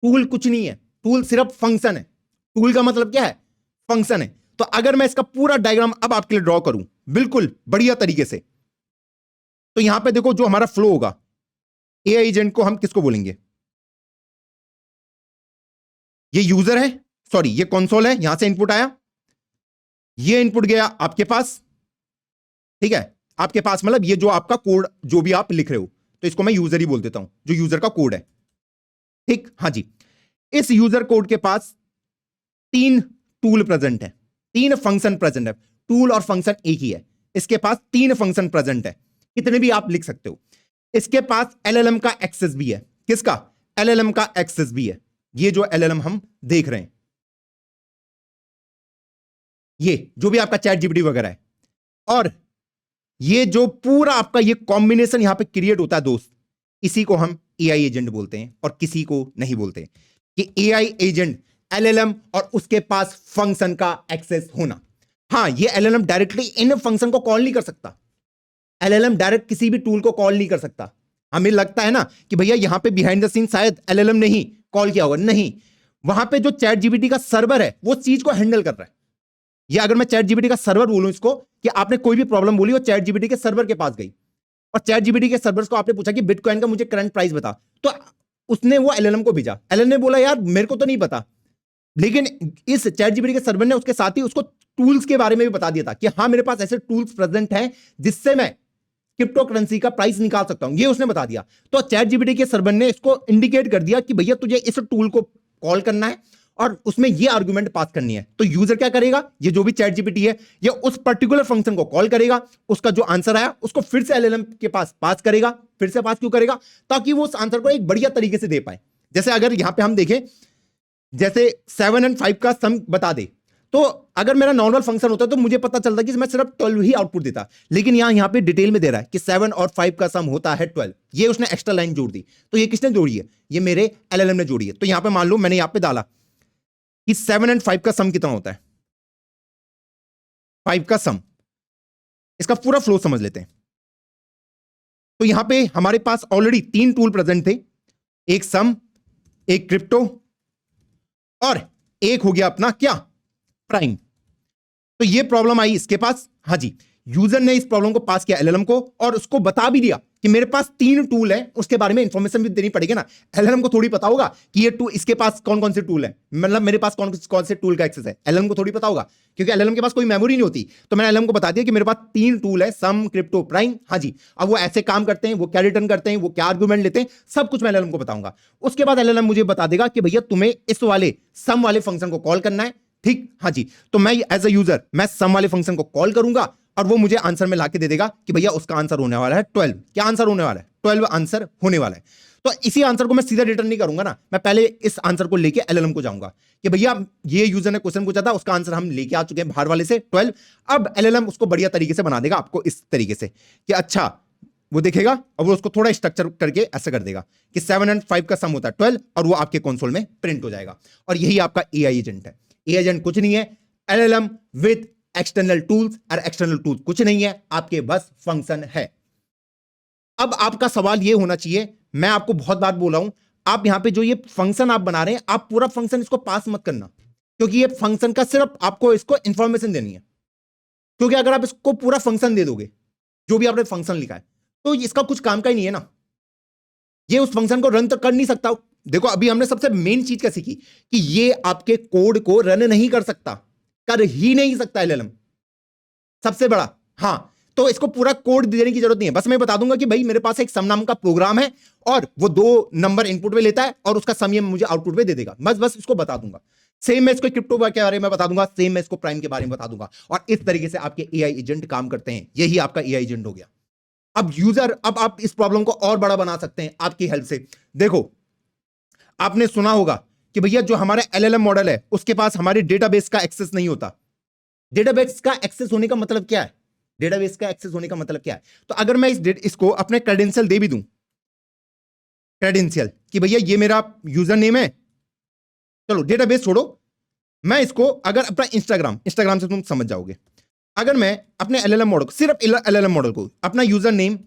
टूल कुछ नहीं है, टूल सिर्फ फंक्शन है। टूल का मतलब क्या है, फंक्शन है। तो अगर मैं इसका पूरा डायग्राम अब आपके लिए ड्रॉ करूं बिल्कुल बढ़िया तरीके से, तो यहां पे देखो जो हमारा फ्लो होगा, एआई एजेंट को हम किसको बोलेंगे, ये यूजर है, सॉरी ये कंसोल है, यहां से इनपुट आया, ये इनपुट गया आपके पास, ठीक है, आपके पास मतलब ये जो आपका कोड जो भी आप लिख रहे हो, तो इसको मैं यूजर ही बोल देता हूं, जो यूजर का कोड है। ठीक, हाँ जी। इस यूजर कोड के पास 3 टूल प्रेजेंट है, 3 फंक्शन प्रेजेंट है। टूल और फंक्शन एक ही है, इसके पास 3 फंक्शन प्रेजेंट है, कितने भी आप लिख सकते हो। इसके पास एलएलएम का एक्सेस भी है। किसका? एलएलएम का एक्सेस भी है। ये जो एलएलएम हम देख रहे हैं, ये जो भी आपका चैट जीपीटी वगैरह है, और ये जो पूरा आपका ये कॉम्बिनेशन यहां पे क्रिएट होता है दोस्त, इसी को हम एआई एजेंट बोलते हैं, और किसी को नहीं बोलते कि एआई एजेंट एलएलएम और उसके पास फंक्शन का एक्सेस होना। हां, ये एलएलएम डायरेक्टली इन फंक्शन को कॉल नहीं कर सकता, एलएलएम डायरेक्ट किसी भी टूल को कॉल नहीं कर सकता। हमें लगता है ना कि भैया यहां पे बिहाइंड द सीन शायद एलएलएम ने ही कॉल किया होगा, नहीं, वहां पे जो चैट जीपीटी का सर्वर है वो चीज को हैंडल कर रहा है। या अगर मैं चैट जीपीटी का सर्वर बोलूं इसको, कि आपने कोई भी प्रॉब्लम बोली और चैट जीपीटी के सर्वर के पास गई, और चैट जीपीटी के सर्वर को आपने पूछा कि बिटकॉइन का मुझे करंट प्राइस बता, तो उसने वो एलएलएम को भेजा। एलएलएम ने बोला यार मेरे को तो नहीं पता, लेकिन इस चैट जीपीटी के सर्वर ने उसके साथ ही उसको टूल्स के बारे में भी बता दिया था कि हाँ मेरे पास ऐसे टूल्स प्रेजेंट हैं जिससे मैं क्रिप्टो करेंसी का प्राइस निकाल सकता हूं, ये उसने बता दिया। तो चैट जीपीटी के सर्वर ने इसको इंडिकेट कर दिया कि भैया तुझे इस टूल को कॉल करना है और उसमें ये आर्गुमेंट पास करनी है। तो यूजर क्या करेगा, ये जो भी चैट जीपीटी है ये उस पर्टिकुलर फंक्शन को कॉल करेगा, उसका जो आंसर आया उसको फिर से एलएलएम के पास पास करेगा। फिर से पास क्यों करेगा? ताकि वो उस आंसर को एक बढ़िया तरीके से दे पाए। जैसे अगर यहां पे हम देखें, जैसे 7 और 5 का सम बता दे, तो अगर मेरा नॉर्मल फंक्शन होता तो मुझे पता चलता कि मैं सिर्फ 12 ही आउटपुट देता, लेकिन यहां पे डिटेल में दे रहा है कि 7 और 5 का सम होता है 12। ये उसने एक्स्ट्रा लाइन जोड़ दी। तो ये किसने जोड़ी है? ये मेरे एलएलएम ने जोड़ी है। तो यहां पे मान लो मैंने यहां पे डाला कि 7 और 5 का सम कितना होता है, 5 का सम, इसका पूरा फ्लो समझ लेते हैं। तो यहां पे हमारे पास ऑलरेडी 3 टूल प्रेजेंट थे, एक सम, एक क्रिप्टो, और एक हो गया अपना क्या, प्राइम। तो ये प्रॉब्लम आई इसके पास। हाँ जी, यूजर ने इस प्रॉब्लम को पास किया एलएलएम को, और उसको बता भी दिया कि मेरे पास 3 टूल है, उसके बारे में इंफॉर्मेशन भी देनी पड़ेगी ना। एलएलएम को थोड़ी पता होगा कि ये टूल, इसके पास कौन कौन से टूल है, मतलब मेरे पास कौन कौन से टूल का एक्सेस है, एलएलएम को थोड़ी पता होगा, क्योंकि एलएलएम के पास कोई मेमोरी नहीं होती। तो मैंने एलएलएम को बता दिया कि मेरे पास 3 टूल है, सम, क्रिप्टो, प्राइम। हाँ जी, अब वो ऐसे काम करते हैं, वो क्या रिटर्न करते हैं, वो क्या आर्गुमेंट लेते हैं, सब कुछ मैं एलएलएम को बताऊंगा। उसके बाद एलएलएम मुझे बता देगा कि भैया तुम्हें इस वाले सम वाले फंक्शन को कॉल करना है। ठीक, हाँ जी, तो मैं एज अ यूजर मैं सम वाले फंक्शन को कॉल करूंगा, और वो मुझे आंसर में लाके दे देगा कि भैया उसका आंसर होने वाला है 12। क्या आंसर होने वाला है? 12 आंसर होने वाला है। तो इसी आंसर को मैं सीधा रिटर्न नहीं करूंगा ना, मैं पहले इस आंसर को लेके एलएलएम को जाऊंगा कि भैया ये यूजर ने क्वेश्चन पूछा था, उसका आंसर हम लेके आ चुके हैं बाहर वाले से 12। अब एलएलएम उसको बढ़िया तरीके से बना देगा आपको इस तरीके से कि अच्छा, वो देखेगा और वो उसको थोड़ा स्ट्रक्चर करके ऐसा कर देगा कि 7 और 5 का सम होता है 12, और वो आपके कंसोल में प्रिंट हो जाएगा। और यही आपका एआई एजेंट है। एआई एजेंट कुछ नहीं है, एलएलएम विद एक्सटर्नल टूल्स, और एक्सटर्नल टूल्स कुछ नहीं है, आपके बस फंक्शन है। अब आपका सवाल यह होना चाहिए, मैं आपको बहुत बार बोला हूं, आप यहां पे जो ये फंक्शन आप बना रहे हैं, आप पूरा फंक्शन इसको पास मत करना, क्योंकि ये फंक्शन का सिर्फ आपको इसको इंफॉर्मेशन देनी है। क्योंकि अगर आप इसको पूरा फंक्शन दे दोगे, जो भी आपने फंक्शन लिखा है, तो इसका कुछ काम का ही नहीं है ना, ये उस फंक्शन को रन तो कर नहीं सकता। देखो अभी हमने सबसे मेन चीज क्या सीखी कि ये आपके कोड को रन नहीं कर सकता, कर ही नहीं सकता एलएलएम, सबसे बड़ा। हां, तो इसको पूरा कोड देने की जरूरत नहीं है, बस मैं बता दूंगा कि भाई मेरे पास एक सम नाम का प्रोग्राम है, और वो 2 नंबर इनपुट में लेता है, और उसका सम ये मुझे आउटपुट में दे देगा। बस इसको बता दूंगा। सेम मैं इसको क्रिप्टो के बारे में बता दूंगा, सेम मैं इसको प्राइम के बारे में बता दूंगा, और इस तरीके से आपके एआई एजेंट काम करते हैं। यही आपका एआई एजेंट हो गया। अब यूजर, अब आप इस प्रॉब्लम को और बड़ा बना सकते हैं आपकी हेल्प से। देखो, आपने सुना होगा कि भैया जो हमारा एलएलएम मॉडल है उसके पास हमारे डेटाबेस का एक्सेस नहीं होता। डेटाबेस का एक्सेस होने का मतलब क्या है? डेटाबेस का एक्सेस होने का मतलब क्या है? तो अगर मैं इसको अपने क्रेडेंशियल दे भी दूं, क्रेडेंशियल कि भैया ये मेरा यूजर नेम है, चलो डेटाबेस छोड़ो, मैं इसको अगर अपना इंस्टाग्राम से तुम समझ जाओगे, अगर मैं अपने एलएलएम मॉडल को, सिर्फ एलएलएम मॉडल को अपना यूजर नेम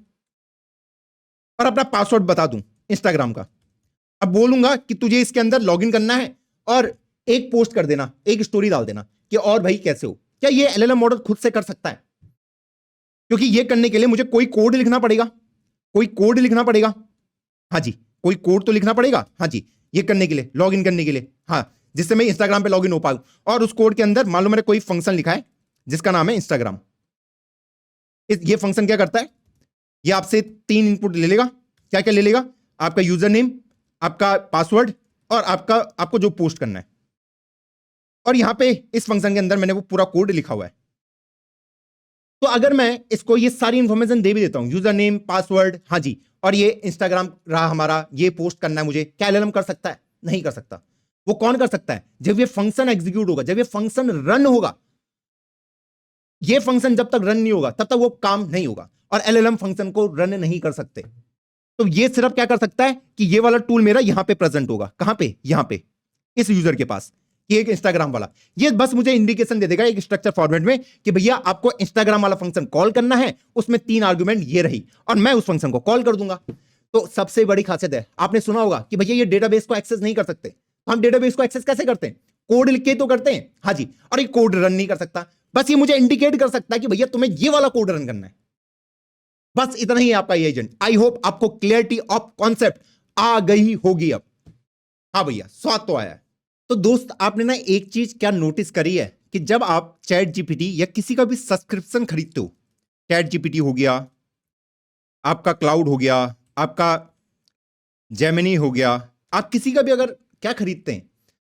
और अपना पासवर्ड बता दूं इंस्टाग्राम का, अब बोलूंगा कि तुझे इसके अंदर लॉगिन करना है और एक पोस्ट कर देना, एक स्टोरी डाल देना कि और भाई कैसे हो, क्या ये एलएलएम मॉडल खुद से कर सकता है? क्योंकि ये करने के लिए मुझे कोई कोड लिखना पड़ेगा, कोई कोड लिखना पड़ेगा। हाँ जी, कोई कोड तो लिखना पड़ेगा। हाँ जी, ये करने के लिए, लॉगिन करने के लिए, हाँ, जिससे मैं इंस्टाग्राम पे लॉगिन हो पाऊं। और उस कोड के अंदर मान लो मैंने कोई फंक्शन लिखा है जिसका नाम है इंस्टाग्राम। ये फंक्शन क्या करता है? ये आपसे 3 इनपुट ले लेगा, क्या क्या ले लेगा? आपका यूजर नेम, आपका पासवर्ड और आपको जो पोस्ट करना है। और यहां पे इस फंक्शन के अंदर मैंने वो पूरा कोड लिखा हुआ है। तो अगर मैं इसको ये सारी इंफॉर्मेशन दे भी देता हूं, यूजर नेम, पासवर्ड, हाँ जी, और ये इंस्टाग्राम रहा हमारा, ये पोस्ट करना है मुझे, क्या एलएलएम कर सकता है? नहीं कर सकता। वो कौन कर सकता है? जब ये फंक्शन एग्जीक्यूट होगा, जब ये फंक्शन रन होगा। ये फंक्शन जब तक रन नहीं होगा तब तक वो काम नहीं होगा, और एलएलएम फंक्शन को रन नहीं कर सकते। तो ये सिर्फ क्या कर सकता है कि ये वाला टूल मेरा यहां पे प्रेजेंट होगा। कहां पे? यहां पे, इस यूजर के पास, ये एक इंस्टाग्राम वाला। ये बस मुझे इंडिकेशन दे देगा एक स्ट्रक्चर फॉर्मेट में कि भैया आपको इंस्टाग्राम वाला फंक्शन कॉल करना है, उसमें 3 आर्गुमेंट ये रही, और मैं उस फंक्शन को कॉल कर दूंगा। तो सबसे बड़ी खासियत है, आपने सुना होगा कि भैया ये डेटाबेस को एक्सेस नहीं कर सकते। हम डेटाबेस को एक्सेस कैसे करते हैं? कोड लिख के तो करते हैं, हाँ जी, और ये कोड रन नहीं कर सकता। बस ये मुझे इंडिकेट कर सकता है कि भैया तुम्हें ये वाला कोड रन करना है। बस इतना ही है आपका ये एजेंट। आई होप आपको क्लियरिटी ऑफ कॉन्सेप्ट आ गई होगी अब। हाँ भैया, स्वाद तो आया है। तो दोस्त, आपने ना एक चीज क्या नोटिस करी है कि जब आप चैट जीपीटी या किसी का भी सब्सक्रिप्शन खरीदते हो, चैट जीपीटी हो गया, आपका क्लाउड हो गया, आपका जेमिनी हो गया, आप किसी का भी अगर क्या खरीदते हैं,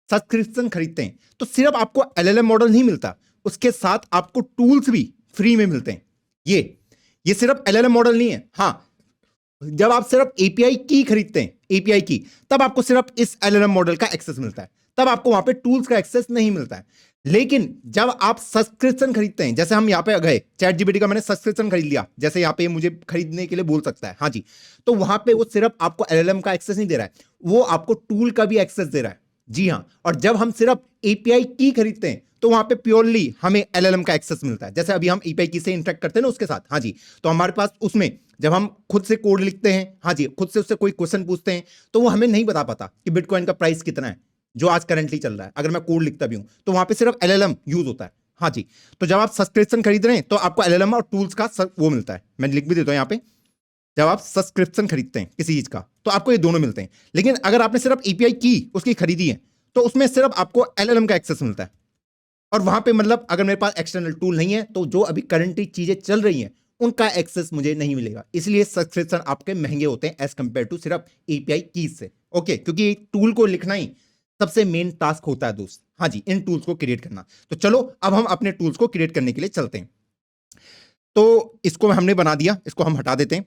सब्सक्रिप्शन खरीदते हैं, तो सिर्फ आपको एलएलएम मॉडल नहीं मिलता, उसके साथ आपको टूल्स भी फ्री में मिलते हैं। ये सिर्फ एलएलएम मॉडल नहीं है। हाँ, जब आप सिर्फ एपीआई की खरीदते हैं, एपीआई की, तब आपको सिर्फ इस एलएलएम मॉडल का एक्सेस मिलता है, तब आपको वहां पे टूल्स का एक्सेस नहीं मिलता है। लेकिन जब आप सब्सक्रिप्शन खरीदते हैं, जैसे हम यहां पे गए, चैट जीपीटी का मैंने सब्सक्रिप्शन खरीद लिया, जैसे यहां पे मुझे खरीदने के लिए बोल सकता है, हाँ जी, तो वहां पे वो सिर्फ आपको एलएलएम का एक्सेस नहीं दे रहा है, वो आपको टूल का भी एक्सेस दे रहा है। जी हाँ, और जब हम सिर्फ एपीआई की खरीदते हैं तो वहां पे प्योरली हमें एलएलएम का एक्सेस मिलता है। जैसे अभी हम एपीआई की से इंटरेक्ट करते हैं ना उसके साथ, हाँ जी, तो हमारे पास उसमें जब हम खुद से कोड लिखते हैं, हाँ जी, खुद से उससे कोई क्वेश्चन पूछते हैं, तो वो हमें नहीं बता पाता कि बिटकॉइन का प्राइस कितना है जो आज करंटली चल रहा है। अगर मैं कोड लिखता भी हूं तो वहां पे सिर्फ एलएलएम यूज होता है। हाँ जी, तो जब आप सब्सक्रिप्शन खरीद रहे हैं तो आपको एलएलएम और टूल्स का वो मिलता है। मैं लिख भी देता हूं यहां पे, जब आप सब्सक्रिप्शन खरीदते हैं किसी चीज का तो आपको ये दोनों मिलते हैं। लेकिन अगर आपने सिर्फ एपीआई की उसकी खरीदी है तो उसमें सिर्फ आपको एलएलएम का एक्सेस मिलता है। और वहां पे मतलब अगर मेरे पास एक्सटर्नल टूल नहीं है तो जो अभी करंटली चीजें चल रही हैं उनका एक्सेस मुझे नहीं मिलेगा। इसलिए सब्सक्रिप्शन आपके महंगे होते हैं एज कंपेयर टू सिर्फ एपीआई कीज से। ओके, क्योंकि टूल को लिखना ही सबसे मेन टास्क होता है दोस्त। हाँ जी, इन टूल्स को क्रिएट करना। तो चलो अब हम अपने टूल्स को क्रिएट करने के लिए चलते हैं। तो इसको हमने बना दिया, इसको हम हटा देते हैं,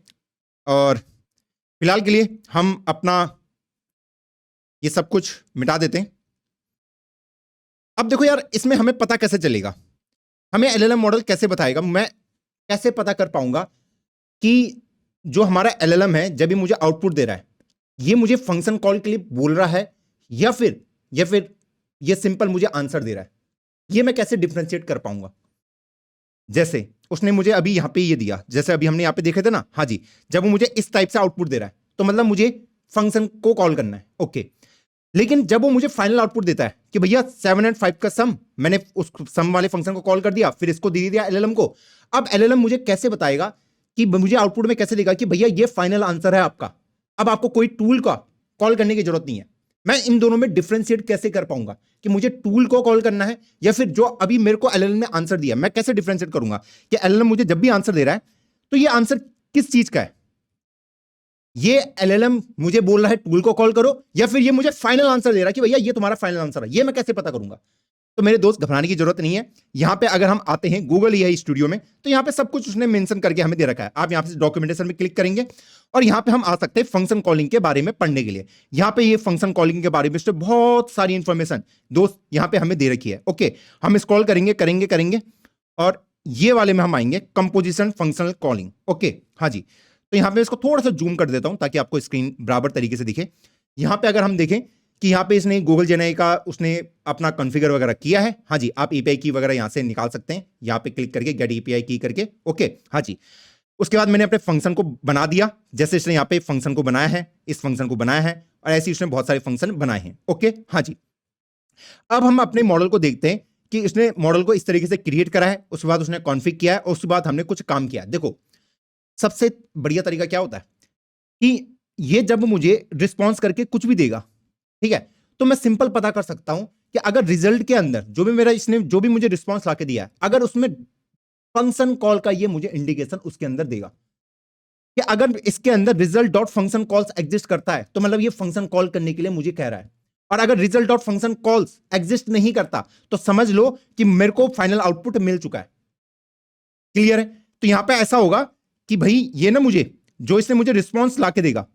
और फिलहाल के लिए हम अपना ये सब कुछ मिटा देते हैं। अब देखो यार, इसमें हमें पता कैसे चलेगा, हमें एलएलएम मॉडल कैसे बताएगा, मैं कैसे पता कर पाऊंगा कि जो हमारा एलएलएम है जब भी मुझे आउटपुट दे रहा है ये मुझे फंक्शन कॉल के लिए बोल रहा है या फिर ये सिंपल मुझे आंसर दे रहा है, ये मैं कैसे डिफरेंशिएट कर पाऊंगा। जैसे उसने मुझे अभी यहां पे ये दिया, जैसे अभी हमने यहां पे देखे थे ना, हाँ जी, जब वो मुझे इस टाइप से आउटपुट दे रहा है तो मतलब मुझे फंक्शन को कॉल करना है। ओके, लेकिन जब वो मुझे फाइनल आउटपुट देता है कि भैया 7 और 5 का सम, मैंने उस सम वाले फंक्शन को कॉल कर दिया, फिर इसको दे दिया एलएलएम को। अब एलएलएम मुझे कैसे बताएगा कि मुझे आउटपुट में कैसे देगा कि भैया ये फाइनल आंसर है आपका। अब आपको कोई टूल का कॉल करने की जरूरत नहीं है। मैं इन दोनों में डिफरेंशिएट कैसे कर पाऊंगा कि मुझे टूल को कॉल करना है या फिर जो अभी मेरे को एलएलएम ने आंसर दिया, मैं कैसे डिफरेंशिएट करूंगा कि एलएलएम मुझे जब भी आंसर दे रहा है तो ये आंसर किस चीज का है। ये एलएलएम मुझे बोल रहा है टूल को कॉल करो या फिर ये मुझे फाइनल आंसर दे रहा है कि भैया ये तुम्हारा फाइनल आंसर है, ये मैं कैसे पता करूंगा। तो मेरे दोस्त, घबराने की जरूरत नहीं है। यहां पे अगर हम आते हैं गूगल एआई स्टूडियो में तो यहां पे सब कुछ उसने मेंशन करके हमें दे रखा है। आप यहां पे डॉक्यूमेंटेशन में क्लिक करेंगे और यहां पे हम आ सकते हैं फंक्शन कॉलिंग के बारे में पढ़ने के लिए। यहां पे ये फंक्शन कॉलिंग के बारे में बहुत सारी इंफॉर्मेशन दोस्त यहां पे हमें दे रखी है। ओके, हम स्क्रॉल करेंगे करेंगे करेंगे और ये वाले में हम आएंगे कंपोजिशन फंक्शनल कॉलिंग। ओके, हाँ जी, तो यहां पे इसको थोड़ा सा जूम कर देता हूं ताकि आपको स्क्रीन बराबर तरीके से दिखे। यहां पे अगर हम देखें कि यहाँ पे इसने गूगल जेनाई का उसने अपना कॉन्फ़िगर वगैरह किया है। हाँ जी, आप एपीआई की वगैरह यहाँ से निकाल सकते हैं, यहाँ पे क्लिक करके गेट एपीआई की करके। ओके, हाँ जी, उसके बाद मैंने अपने फंक्शन को बना दिया, जैसे इसने यहाँ पे फंक्शन को बनाया है, इस फंक्शन को बनाया है, और ऐसे इसने बहुत सारे फंक्शन बनाए हैं। ओके, हाँ जी, अब हम अपने मॉडल को देखते हैं कि इसने मॉडल को इस तरीके से क्रिएट करा है, उसके बाद उसने कॉन्फ़िग किया है और उसके बाद हमने कुछ काम किया। देखो, सबसे बढ़िया तरीका क्या होता है कि ये जब मुझे रिस्पॉन्स करके कुछ भी देगा, ठीक है, तो मैं सिंपल पता कर सकता हूं कि अगर रिजल्ट के अंदर जो भी मेरा इसने जो भी मुझे रिस्पांस लाके दिया है, अगर उसमें फंक्शन कॉल का ये मुझे इंडिकेशन उसके अंदर देगा कि अगर इसके अंदर result dot function calls exist करता है तो मतलब ये फंक्शन कॉल करने के लिए मुझे कह रहा है, और अगर result dot function calls exist नहीं करता तो समझ लो कि मेरे को फाइनल आउटपुट मिल चुका है। क्लियर है? तो यहां पे ऐसा होगा कि भाई ये ना मुझे जो इसने मुझे रिस्पॉन्स लाके देगा,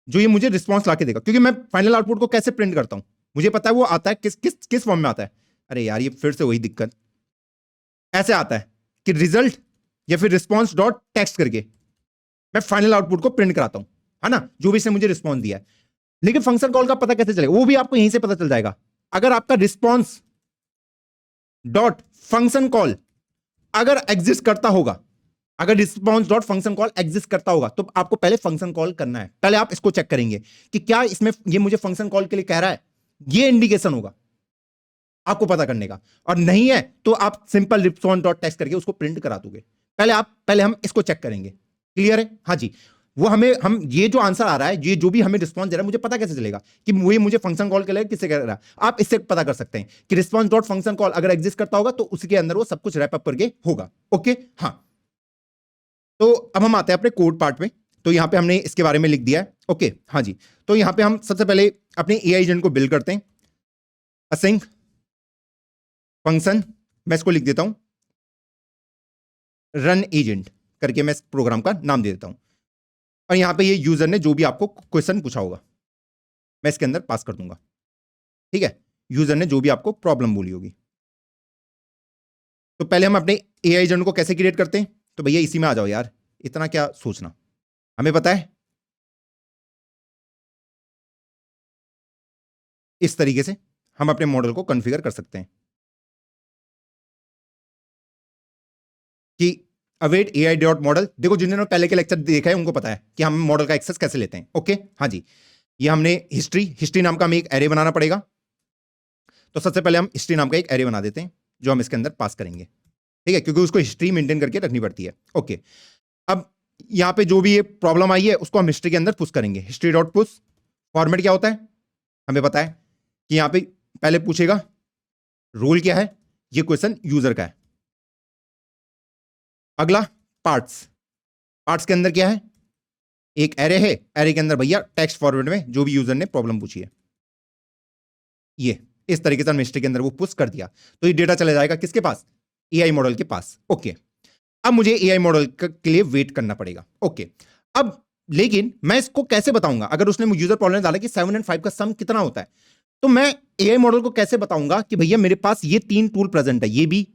जो ये मुझे रिस्पॉन्स लाके देगा, क्योंकि मैं फाइनल आउटपुट को कैसे प्रिंट करता हूं मुझे पता है, वो आता है किस किस किस फॉर्म में आता है। अरे यार ये फिर से वही दिक्कत, ऐसे आता है कि रिजल्ट या फिर रिस्पॉन्स डॉट टेक्स्ट करके मैं फाइनल आउटपुट को प्रिंट कराता हूं, है ना, जो भी इसने मुझे रिस्पॉन्स दिया है। लेकिन फंक्शन कॉल का पता कैसे चलेगा, वो भी आपको यहीं से पता चल जाएगा। अगर आपका रिस्पॉन्स डॉट फंक्शन कॉल अगर एग्जिस्ट करता होगा, अगर response dot function call exist करता होगा तो आपको पहले फंक्शन कॉल करना है। पहले आप इसको चेक करेंगे कि क्या इसमें ये मुझे फंक्शन कॉल के लिए कह रहा है, ये इंडिकेशन होगा आपको पता करने का। और नहीं है तो आप सिंपल रिस्पॉन्स डॉट टेक्स्ट करके उसको प्रिंट करा दोगे। पहले हम इसको चेक करेंगे। क्लियर है? हाँ जी। वो हम ये जो आंसर आ रहा है, ये जो भी हमें रिस्पॉन्स दे रहा है, मुझे पता कैसे चलेगा कि वो मुझे फंक्शन कॉल के लिए किससे कर रहा है। आप इससे पता कर सकते हैं कि रिस्पॉन्स डॉट फंक्शन कॉल अगर एग्जिस्ट करता होगा तो उसके अंदर वो सब कुछ रैप अप करके होगा। ओके, हाँ। तो अब हम आते हैं अपने कोड पार्ट में। तो यहां पे हमने इसके बारे में लिख दिया है। ओके, हाँ जी। तो यहां पे हम सबसे पहले अपने एआई एजेंट को बिल्ड करते हैं। असिंक फंक्शन, मैं इसको लिख देता हूं रन एजेंट करके, मैं इस प्रोग्राम का नाम दे देता हूं। और यहां पे ये यूजर ने जो भी आपको क्वेश्चन पूछा होगा मैं इसके अंदर पास कर दूंगा। ठीक है, यूजर ने जो भी आपको प्रॉब्लम बोली होगी। तो पहले हम अपने एआई एजेंट को कैसे क्रिएट करते हैं, तो भैया इसी में आ जाओ यार, इतना क्या सोचना, हमें पता है। इस तरीके से हम अपने मॉडल को कॉन्फ़िगर कर सकते हैं कि अवेट एआई डॉट मॉडल। देखो जिन्होंने पहले के लेक्चर देखा है उनको पता है कि हम मॉडल का एक्सेस कैसे लेते हैं। ओके, हाँ जी। ये हमने हिस्ट्री नाम का हमें एक एरे बनाना पड़ेगा। तो सबसे पहले हम हिस्ट्री नाम का एक एरे बना देते हैं जो हम इसके अंदर पास करेंगे। ठीक है, क्योंकि उसको हिस्ट्री मेंटेन करके रखनी पड़ती है। ओके, अब यहां पे जो भी ये प्रॉब्लम आई है उसको हम हिस्ट्री के अंदर पुश करेंगे। हिस्ट्री डॉट पुश फॉर्मेट क्या होता है हमें पता है कि यहां पे पहले पूछेगा रोल क्या है, ये क्वेश्चन यूजर का है। अगला पार्ट्स के अंदर क्या है, एक एरे है, एरे के अंदर भैया टेक्स्ट फॉर्मेट में जो भी यूजर ने प्रॉब्लम पूछी है, ये इस तरीके से हिस्ट्री के अंदर वो पुश कर दिया। तो ये डेटा चला जाएगा किसके पास, एआई मॉडल के पास। ओके, अब मुझे एआई मॉडल के लिए वेट करना पड़ेगा। ओके, अब लेकिन मैं इसको कैसे बताऊंगा, अगर उसने यूजर प्रॉब्लम डाला कि 7 और 5 का सम कितना होता है, तो मैं एआई मॉडल को कैसे बताऊंगा कि भैया मेरे पास ये 3 टूल प्रेजेंट है, ये भी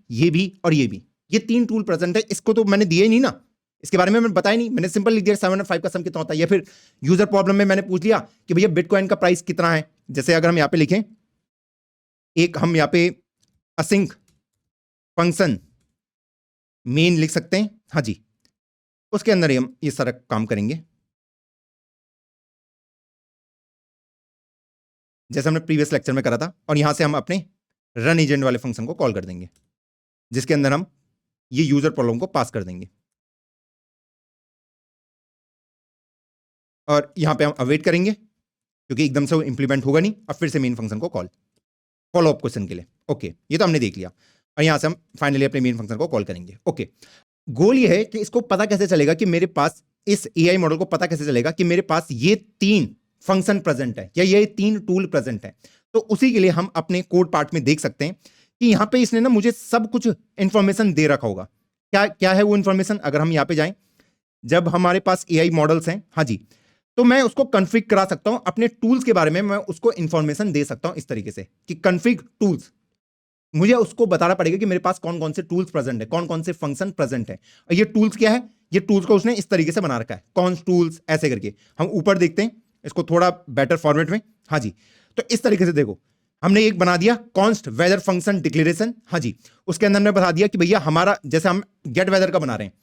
और ये भी, ये 3 टूल प्रेजेंट है। इसको तो मैंने दिया ही नहीं ना, इसके बारे में मैंने बताया नहीं, मैंने सिंपल लिख दिया 7 और 5 का सम कितना होता है। या फिर यूजर प्रॉब्लम में मैंने पूछ लिया कि भैया बिटकॉइन का प्राइस कितना है। जैसे अगर हम यहां पे लिखें, एक हम यहां पे असिंक फंक्शन मेन लिख सकते हैं। हाँ जी, उसके अंदर ही हम ये सारा काम करेंगे जैसे हमने प्रीवियस लेक्चर में करा था। और यहां से हम अपने रन एजेंट वाले फंक्शन को कॉल कर देंगे जिसके अंदर हम ये यूजर प्रॉब्लम को पास कर देंगे। और यहां पे हम अवेट करेंगे क्योंकि एकदम से वो इंप्लीमेंट होगा नहीं। अब फिर से मेन फंक्शन को कॉल फॉलो अप क्वेश्चन के लिए। ओके, ये तो हमने देख लिया। और यहां से हम फाइनली अपने मेन फंक्शन को कॉल करेंगे। ओके, गोल ये है कि इसको पता कैसे चलेगा कि मेरे पास, इस एआई मॉडल को पता कैसे चलेगा कि मेरे पास ये 3 फंक्शन प्रेजेंट है या ये 3 टूल प्रेजेंट है। तो उसी के लिए हम अपने कोड पार्ट में देख सकते हैं कि यहां पे इसने ना मुझे सब कुछ इंफॉर्मेशन दे रखा होगा। क्या क्या है वो इंफॉर्मेशन, अगर हम यहां पे जाएं, जब हमारे पास एआई मॉडल्स हैं, हाँ जी, तो मैं उसको कॉन्फ़िग करा सकता हूं अपने टूल्स के बारे में। मैं उसको इंफॉर्मेशन दे सकता हूं इस तरीके से कि कॉन्फ़िग टूल्स, मुझे उसको बताना पड़ेगा कि मेरे पास कौन कौन से टूल्स प्रेजेंट है, कौन कौन से फंक्शन प्रेजेंट है। और ये टूल्स क्या है, ये टूल्स को उसने इस तरीके से बना रखा है, कौन टूल्स ऐसे करके। हम ऊपर देखते हैं इसको थोड़ा बेटर फॉर्मेट में। हाँ जी, तो इस तरीके से देखो, हमने एक बना दिया कॉन्स्ट वेदर फंक्शन डिक्लेरेशन। हाँ जी, उसके अंदर हमने बता दिया कि भैया हमारा, जैसे हम गेट वेदर का बना रहे हैं,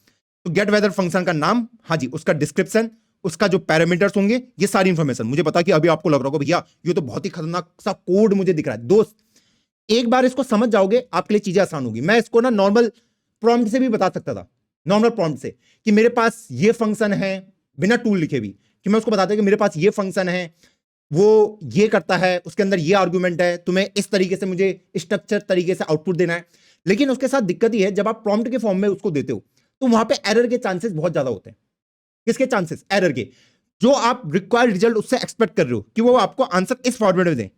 तो गेट वेदर फंक्शन का नाम, हाँ जी, उसका डिस्क्रिप्शन, उसका जो पैरामीटर्स होंगे, ये सारी इंफॉर्मेशन। मुझे पता कि अभी आपको लग रहा होगा भैया ये तो बहुत ही खतरनाक सा कोड मुझे दिख रहा है। दोस्त, एक बार इसको समझ जाओगे आपके लिए चीजें आसान होगी। मैं इसको ना नॉर्मल प्रॉम्प्ट से भी बता सकता था, नॉर्मल प्रॉम्प्ट से, कि मेरे पास ये फंक्शन है, बिना टूल लिखे भी, कि मैं उसको बताता कि मेरे पास ये फंक्शन है, वो ये करता है, उसके अंदर ये आर्गुमेंट है, तुम्हें इस तरीके से मुझे स्ट्रक्चर तरीके से आउटपुट देना है। लेकिन उसके साथ दिक्कत ही है, जब आप प्रॉम्प्ट के फॉर्म में उसको देते हो तो वहां पे एरर के चांसेस बहुत ज्यादा होते हैं। किसके चांसेस? एरर के। जो आप रिक्वायर्ड रिजल्ट उससे एक्सपेक्ट कर रहे हो कि वो आपको आंसर इस फॉर्मेट में दे,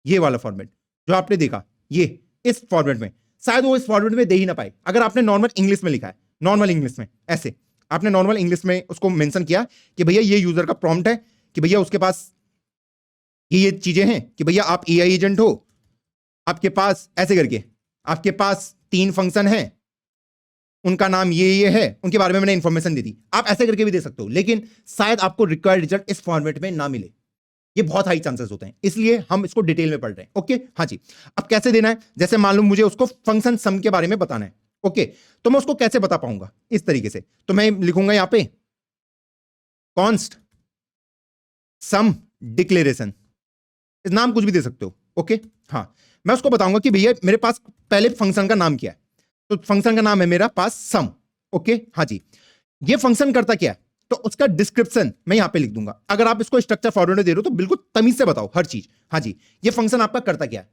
ये वाला फॉर्मेट जो आपने देखा, ये इस फॉर्मेट में, शायद वो इस फॉर्मेट में दे ही ना पाए। अगर आपने नॉर्मल इंग्लिश में लिखा है, नॉर्मल इंग्लिश में ऐसे आपने नॉर्मल इंग्लिश में उसको मेंशन किया कि भैया ये यूजर का प्रॉम्प्ट है, कि भैया उसके पास ये चीजें हैं, कि भैया आप एआई एजेंट हो, आपके पास ऐसे करके आपके पास 3 फंक्शन हैं, उनका नाम ये है, उनके बारे में मैंने इंफॉर्मेशन दे दी। आप ऐसे करके भी दे सकते हो, लेकिन शायद आपको रिक्वायर्ड रिजल्ट इस फॉर्मेट में ना मिले, ये बहुत हाई चांसेस होते हैं, इसलिए हम इसको डिटेल में पढ़ रहे हैं। ओके, हाँ जी। अब कैसे देना है? जैसे मान लो मुझे उसको फंक्शन सम के बारे में बताना है, ओके, तो मैं उसको कैसे बता पाऊंगा? इस तरीके से, तो मैं लिखूंगा यहां पे कॉन्स्ट सम डिक्लेरेशन, इस नाम कुछ भी दे सकते हो, ओके। हाँ, मैं उसको बताऊंगा कि भैया मेरे पास पहले फंक्शन का नाम क्या है, तो फंक्शन का नाम है मेरा पास सम, ओके, हाँ जी। ये फंक्शन करता क्या है, तो उसका डिस्क्रिप्शन मैं यहां पे लिख दूंगा। अगर आप इसको स्ट्रक्चर फॉरवर्ड में दे रहे हो तो बिल्कुल तमीज से बताओ हर चीज। हाँ जी, ये फंक्शन आपका करता क्या है?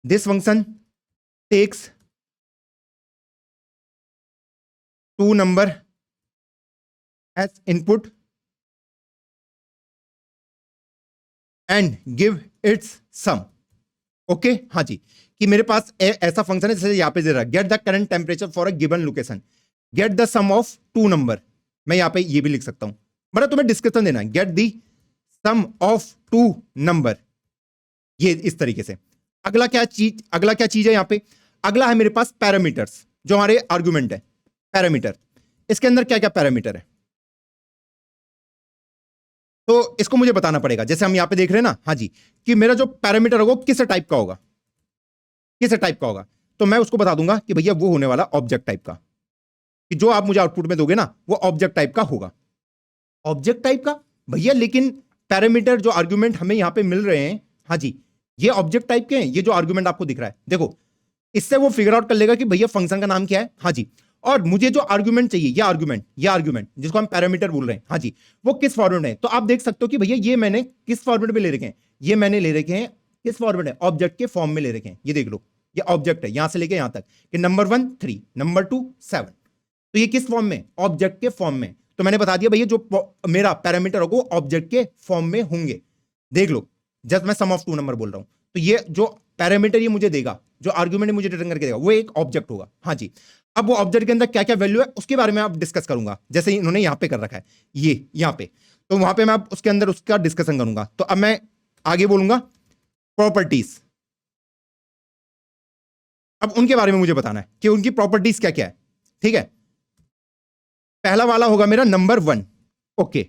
This function takes 2 number as input and give its sum, okay, हाँ जी। कि मेरे पास ऐसा फंक्शन है, जैसे यहां पे दे रहा है get the current temperature for a given location, get the sum of 2 number, मैं यहां पे ये भी लिख सकता हूं, मतलब तुम्हें डिस्क्रिप्शन देना है, get the sum of 2 number, ये इस तरीके से। अगला क्या चीज है यहां पे? अगला है मेरे पास पैरामीटर्स, जो हमारे आर्गुमेंट है पैरामीटर। इसके अंदर क्या क्या पैरामीटर है, तो इसको मुझे बताना पड़ेगा। जैसे हम यहां पे देख रहे हैं ना, हाँ जी, कि मेरा जो पैरामीटर होगा किस टाइप का होगा, किस टाइप का होगा, तो मैं उसको बता दूंगा कि भैया वो होने वाला ऑब्जेक्ट टाइप का, कि जो आप मुझे आउटपुट में दोगे ना वो ऑब्जेक्ट टाइप का होगा। ऑब्जेक्ट टाइप का भैया, लेकिन पैरामीटर जो आर्गुमेंट हमें यहां पे मिल रहे हैं, हाँ जी, ये ऑब्जेक्ट टाइप के हैं। ये जो आर्गुमेंट आपको दिख रहा है, देखो, इससे वो फिगर आउट कर लेगा कि भैया फंक्शन का नाम क्या है, हाँ जी। और मुझे जो आर्गुमेंट चाहिए, ये आर्गुमेंट जिसको हम पैरामीटर बोल रहे हैं, हाँ जी, वो किस फॉर्मेट में है, तो आप देख सकते हो कि भैया ये मैंने किस फॉर्मेट में ले रखे हैं, ये मैंने ले रखे हैं किस फॉर्मेट है, ऑब्जेक्ट के फॉर्म में ले रखे हैं। ये देख लो, ये ऑब्जेक्ट है यहां से लेके यहां तक कि नंबर 1 3, नंबर 2 7, तो ये किस फॉर्म में? ऑब्जेक्ट के फॉर्म में। तो मैंने बता दिया भैया जो मेरा पैरामीटर होगा वो ऑब्जेक्ट के फॉर्म में होंगे। देख लो, जस्ट मैं सम ऑफ 2 नंबर बोल रहा हूं, तो ये जो पैरामीटर ये मुझे देगा, जो आर्गुमेंट मुझे रिटर्न करके देगा, वो एक ऑब्जेक्ट होगा, हाँ जी। अब वो ऑब्जेक्ट के अंदर क्या क्या वैल्यू है उसके बारे में आप डिस्कस करूंगा, जैसे इन्होंने यहां पे कर रखा है, ये यहां पे, तो वहां पे मैं उसके अंदर उसका डिस्कशन करूंगा। तो अब मैं आगे बोलूंगा प्रॉपर्टीज। अब उनके बारे में मुझे बताना है कि उनकी प्रॉपर्टीज क्या क्या है, ठीक है। पहला वाला होगा मेरा नंबर 1, ओके।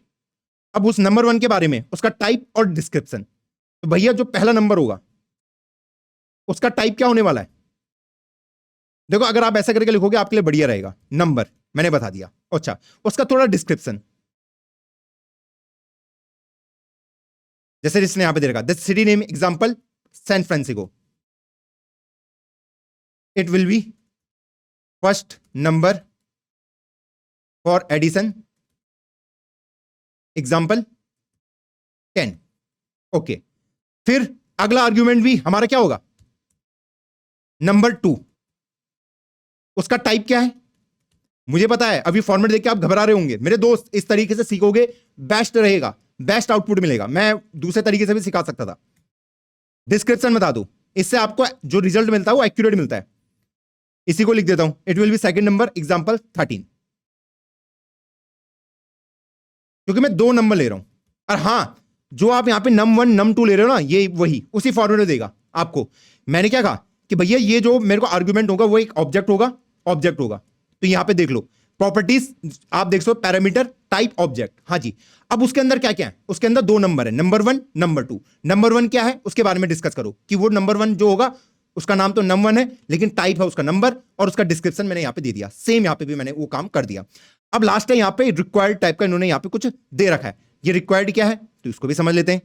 अब उस नंबर 1 के बारे में उसका टाइप और डिस्क्रिप्शन, तो भैया जो पहला नंबर होगा उसका टाइप क्या होने वाला है? देखो, अगर आप ऐसा करके लिखोगे आपके लिए बढ़िया रहेगा। नंबर मैंने बता दिया, अच्छा, उसका थोड़ा डिस्क्रिप्शन, जैसे इसने यहां पे दे रखा the city name example San Francisco, it will be first number for addition example 10, okay. फिर अगला आर्ग्यूमेंट भी हमारा क्या होगा? नंबर 2, उसका टाइप क्या है मुझे पता है। अभी फॉर्मेट देख के आप घबरा रहे होंगे मेरे दोस्त, इस तरीके से सीखोगे बेस्ट रहेगा, बेस्ट आउटपुट मिलेगा। मैं दूसरे तरीके से भी सिखा सकता था। डिस्क्रिप्शन बता दो, इससे आपको जो रिजल्ट मिलता है वो एक्यूरेट मिलता है। इसी को लिख देता हूं, it will B second number example 13, क्योंकि मैं 2 नंबर ले रहा हूं। और हां, जो आप यहां पे नम 1 नम 2 ले रहे हो ना, ये वही उसी फॉर्मेट में देगा आपको। मैंने क्या कहा कि भैया ये जो मेरे को आर्गुमेंट होगा वो एक ऑब्जेक्ट होगा, ऑब्जेक्ट होगा। तो यहां पे देख लो प्रॉपर्टीज, आप देख सकते पैरामीटर टाइप ऑब्जेक्ट, हाँ जी। अब उसके अंदर क्या क्या है? उसके अंदर 2 नंबर है, नंबर 1 नंबर 2। नंबर 1 क्या है उसके बारे में डिस्कस करो कि वो नंबर 1 जो होगा उसका नाम तो नंबर 1 है, लेकिन टाइप है उसका नंबर, और उसका डिस्क्रिप्शन मैंने यहां पे दे दिया। सेम यहां पे भी मैंने वो काम कर दिया। अब लास्ट है यहां पे रिक्वायर्ड टाइप का, इन्होंने यहां पे कुछ दे रखा है। ये रिक्वायर्ड क्या है तो इसको भी समझ लेते हैं।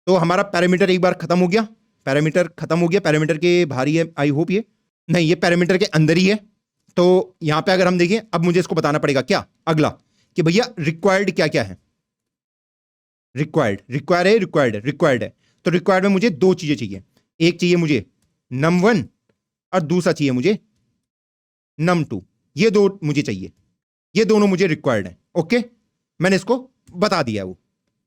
तो हमारा पैरामीटर एक बार खत्म हो गया, पैरामीटर खत्म हो गया, पैरामीटर के बाहर ही है आई होप, ये नहीं, ये पैरामीटर के अंदर ही है। तो यहां पे अगर हम देखें, अब मुझे इसको बताना पड़ेगा क्या अगला, कि भैया रिक्वायर्ड क्या क्या है। रिक्वायर्ड है, तो रिक्वायर्ड में मुझे 2 चीजें चाहिए। एक चाहिए मुझे नम 1 और दूसरा चाहिए मुझे नम 2, ये 2 मुझे चाहिए। ये दोनों मुझे रिक्वायर्ड है। ओके, मैंने इसको बता दिया है वो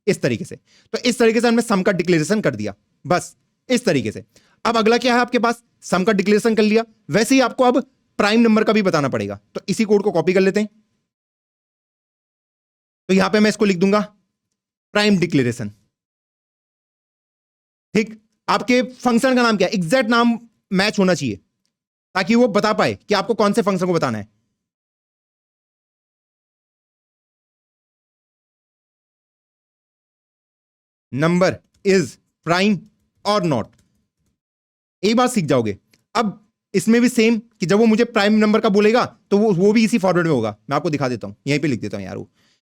इस तरीके से। तो इस तरीके से हमने सम का डिक्लेरेशन कर दिया, बस इस तरीके से। अब अगला क्या है आपके पास, सम का डिक्लेरेशन कर लिया, वैसे ही आपको अब प्राइम नंबर का भी बताना पड़ेगा। तो इसी कोड को कॉपी कर लेते हैं। तो यहां पे मैं इसको लिख दूंगा प्राइम डिक्लेरेशन। ठीक, आपके फंक्शन का नाम क्या है, एग्जैक्ट नाम मैच होना चाहिए ताकि वो बता पाए कि आपको कौन से फंक्शन को बताना है। नंबर इज प्राइम और नॉट, एक बार सीख जाओगे। अब इसमें भी सेम कि जब वो मुझे प्राइम नंबर का बोलेगा तो वो भी इसी फॉर्मेट में होगा। मैं आपको दिखा देता हूं, यहीं पे लिख देता हूं यार वो,